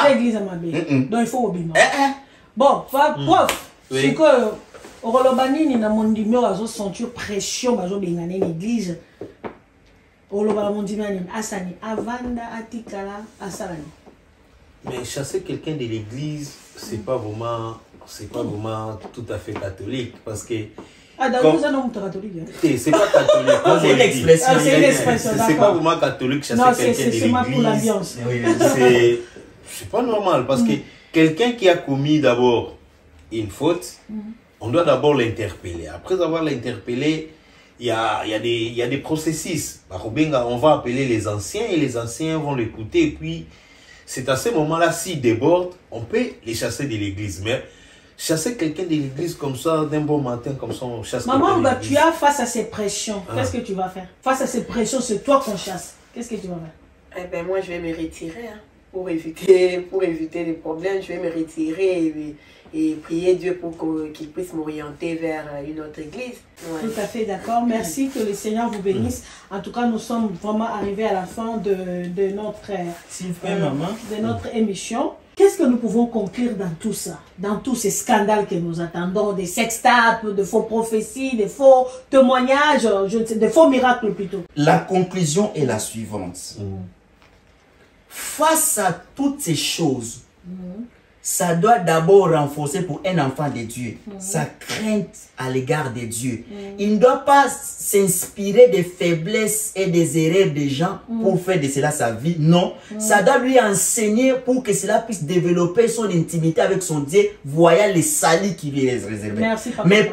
L'église à ma belle. Donc il faut obéir. Bon, prof, c'est que au Rolobani, ni na mondimi azo sentir pression bazo bengane l'église. Au Rolobani mondimi asani avanda atikala asalani. Mais chasser quelqu'un de l'église, c'est pas vraiment tout à fait catholique, parce que Ah, d'accord, vous êtes un catholique. C'est pas catholique. C'est une expression. C'est une expression, c'est pas vraiment catholique, chasser quelqu'un de l'église. Non, c'est pour l'ambiance. C'est pas normal, parce que quelqu'un qui a commis d'abord une faute, on doit d'abord l'interpeller. Après avoir l'interpellé, il y a des processus. On va appeler les anciens et les anciens vont l'écouter. Et puis, c'est à ce moment-là, s'ils débordent, on peut les chasser de l'église. Mais chasser quelqu'un de l'église comme ça, d'un bon matin, comme ça, on chasse quelqu'un de l'église. Maman, tu as face à ces pressions, qu'est-ce que tu vas faire? Face à ces pressions, c'est toi qu'on chasse. Qu'est-ce que tu vas faire? Eh ben, moi, je vais me retirer. Pour éviter les problèmes, je vais me retirer et prier Dieu pour qu'il puisse m'orienter vers une autre église. Ouais. Tout à fait d'accord. Merci, que le Seigneur vous bénisse. En tout cas, nous sommes vraiment arrivés à la fin de notre émission. Qu'est-ce que nous pouvons conclure dans tout ça, dans tous ces scandales que nous attendons, des sextapes, de faux prophéties, des faux témoignages, des faux miracles plutôt? La conclusion est la suivante. Face à toutes ces choses, ça doit d'abord renforcer pour un enfant de Dieu sa crainte à l'égard de Dieu. Il ne doit pas s'inspirer des faiblesses et des erreurs des gens pour faire de cela sa vie. Non, ça doit lui enseigner pour que cela puisse développer son intimité avec son Dieu, voyant les salis qui lui est réservé. Merci, papa. Mais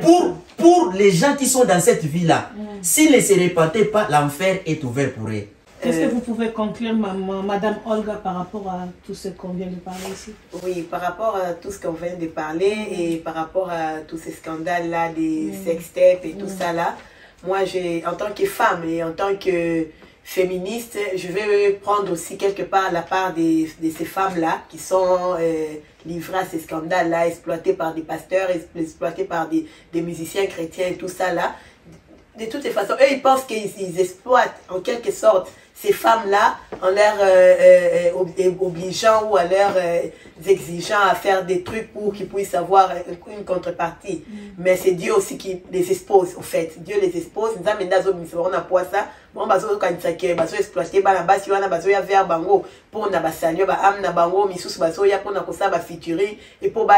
pour les gens qui sont dans cette vie-là, s'ils ne se repentent pas, l'enfer est ouvert pour eux. Qu'est-ce que vous pouvez conclure, Madame Olga, par rapport à tout ce qu'on vient de parler ici? Oui, par rapport à tout ce qu'on vient de parler et par rapport à tous ces scandales-là, des sextapes et tout ça là, moi, en tant que femme et en tant que féministe, je vais prendre aussi quelque part la part de ces femmes-là qui sont livrées à ces scandales-là, exploitées par des pasteurs, exploitées par des musiciens chrétiens et tout ça là. De toutes les façons, eux, ils pensent qu'ils exploitent en quelque sorte ces femmes-là en leur obligeant ou en leur exigeant à faire des trucs pour qu'ils puissent avoir une contrepartie. Mais c'est Dieu aussi qui les expose, en fait. Dieu les expose. Nous avons exploité pour et pour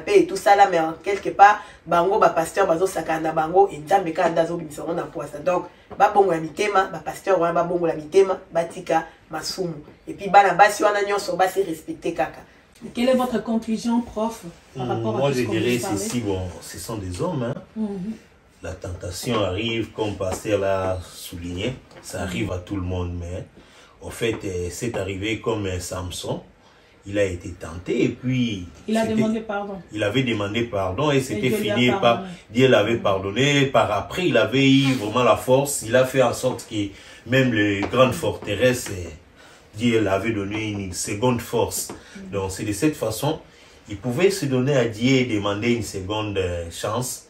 et tout ça là, mais quelque part bango pasteur sakana bango et nzambe ka ndazo bimisoro na poisa. Donc ba bongo ya mitema ba pasteur wana ba bongo la mitema batika masumu et puis bana basi wana nyonso ba se respecter kaka. Quelle est votre conclusion, prof, par rapport moi à je dirais ceci, bon, ce sont des hommes, hein. La tentation arrive, comme pasteur l'a souligné, ça arrive à tout le monde, mais en fait c'est arrivé comme Samson. Il a été tenté et puis... Il a demandé pardon. Il avait demandé pardon et c'était fini par... Dieu l'avait pardonné. Par après, il avait eu vraiment la force. Il a fait en sorte que même les grandes forteresses, Dieu l'avait donné une seconde force. Donc c'est de cette façon, il pouvait se donner à Dieu et demander une seconde chance.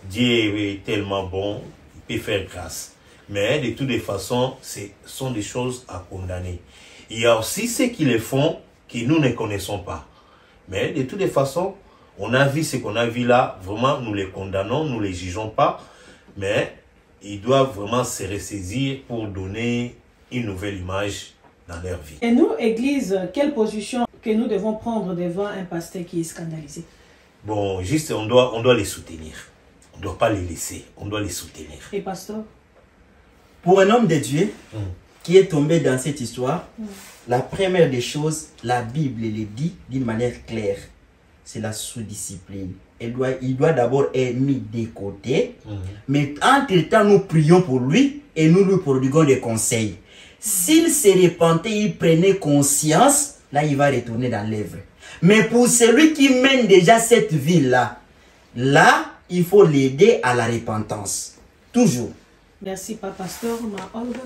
Dieu est tellement bon, il peut faire grâce. Mais de toutes les façons, ce sont des choses à condamner. Il y a aussi ceux qui les font, que nous ne connaissons pas. Mais de toutes les façons, on a vu ce qu'on a vu là, vraiment nous les condamnons, nous les jugeons pas, mais ils doivent vraiment se ressaisir pour donner une nouvelle image dans leur vie. Et nous, Église, quelle position que nous devons prendre devant un pasteur qui est scandalisé? Bon, juste on doit les soutenir. On ne doit pas les laisser, on doit les soutenir. Et pasteur? Pour un homme de Dieu qui est tombé dans cette histoire, la première des choses, la Bible le dit d'une manière claire, c'est la sous-discipline. Il doit d'abord être mis de côté, mais entre-temps, nous prions pour lui et nous lui prodiguons des conseils. S'il se repentait, il prenait conscience, là, il va retourner dans l'œuvre. Mais pour celui qui mène déjà cette vie-là, là, il faut l'aider à la repentance. Toujours. Merci, Papa Pasteur, ma Olga.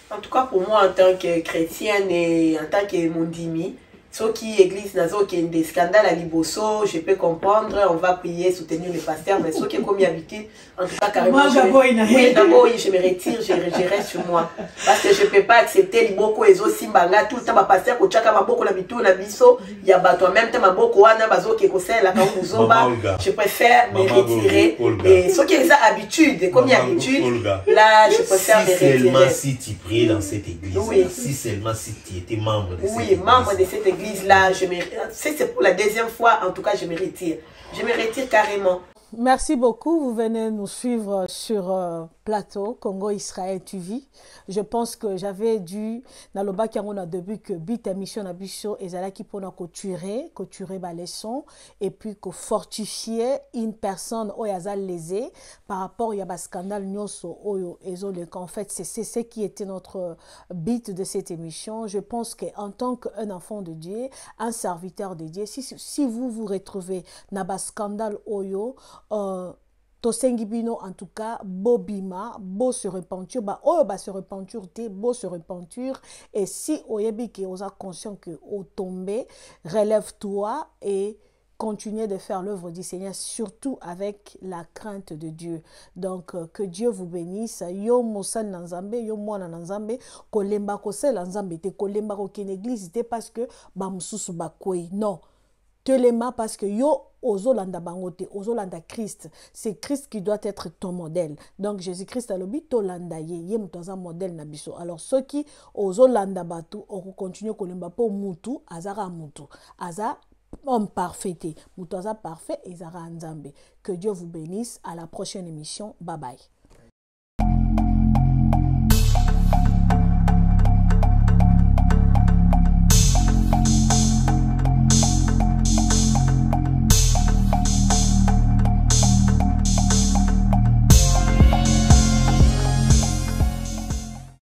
En tout cas, pour moi, en tant que chrétienne et en tant que mondimi, ceux qui église nazo qui des scandales à Liboso, je peux comprendre, on va prier, soutenir les pasteurs, mais ceux qui ont comme habitude, en tout cas, carrément, d'abord, je me retire, je reste sur moi. Parce que je ne peux pas accepter Liboko et Simbanga, tout le temps, ma pasteur, ko chaka maboko na bitu na biso, il y a bato en même temps, maboko wana, bazo qui conseille la kaouzoba, je préfère me retirer. Et ceux qui ont habitude, comme il y a habitude, là, je préfère me retirer. Seulement si tu priais dans cette église, si seulement si tu étais membre de cette église. Oui, membre de cette église. Là, c'est pour la deuxième fois, en tout cas, je me retire. Je me retire carrément. Merci beaucoup. Vous venez nous suivre sur plateau Congo Israël TV. Je pense que j'avais dû dans le bac on a début que bit émission na biso ezala qui pour couturer ba leçon et puis que fortifier une personne au yazal lésé par rapport à ba scandale nyoso oyo ezole en fait c'est ce qui était notre but de cette émission. Je pense que en tant qu'un enfant de Dieu, un serviteur de Dieu, si vous vous retrouvez na ba scandale oyo Tosengibino en tout cas bobima beau se repentir se repentir beau se repentir et si oyebi que osa conscient que o tombé relève-toi et continuez de faire l'œuvre du Seigneur, surtout avec la crainte de Dieu. Donc, que Dieu vous bénisse. Yo mosan nanzambe, yo mwana nanzambe, kolemba kose nanzambe, te kolemba ko ken église, te parce que ba mususu ba koi. Non. Telema parce que yo ozolanda bangote, ozolanda Christ. C'est Christ qui doit être ton modèle. Donc Jésus-Christ a lobi tolanda ye mutoza modèle na biso. Alors ceux qui ozolanda batu, on continue kolemba po mutu, azara mutu. Aza homme parfait, mutoza parfait, ezara nzambe. Que Dieu vous bénisse. À la prochaine émission. Bye bye.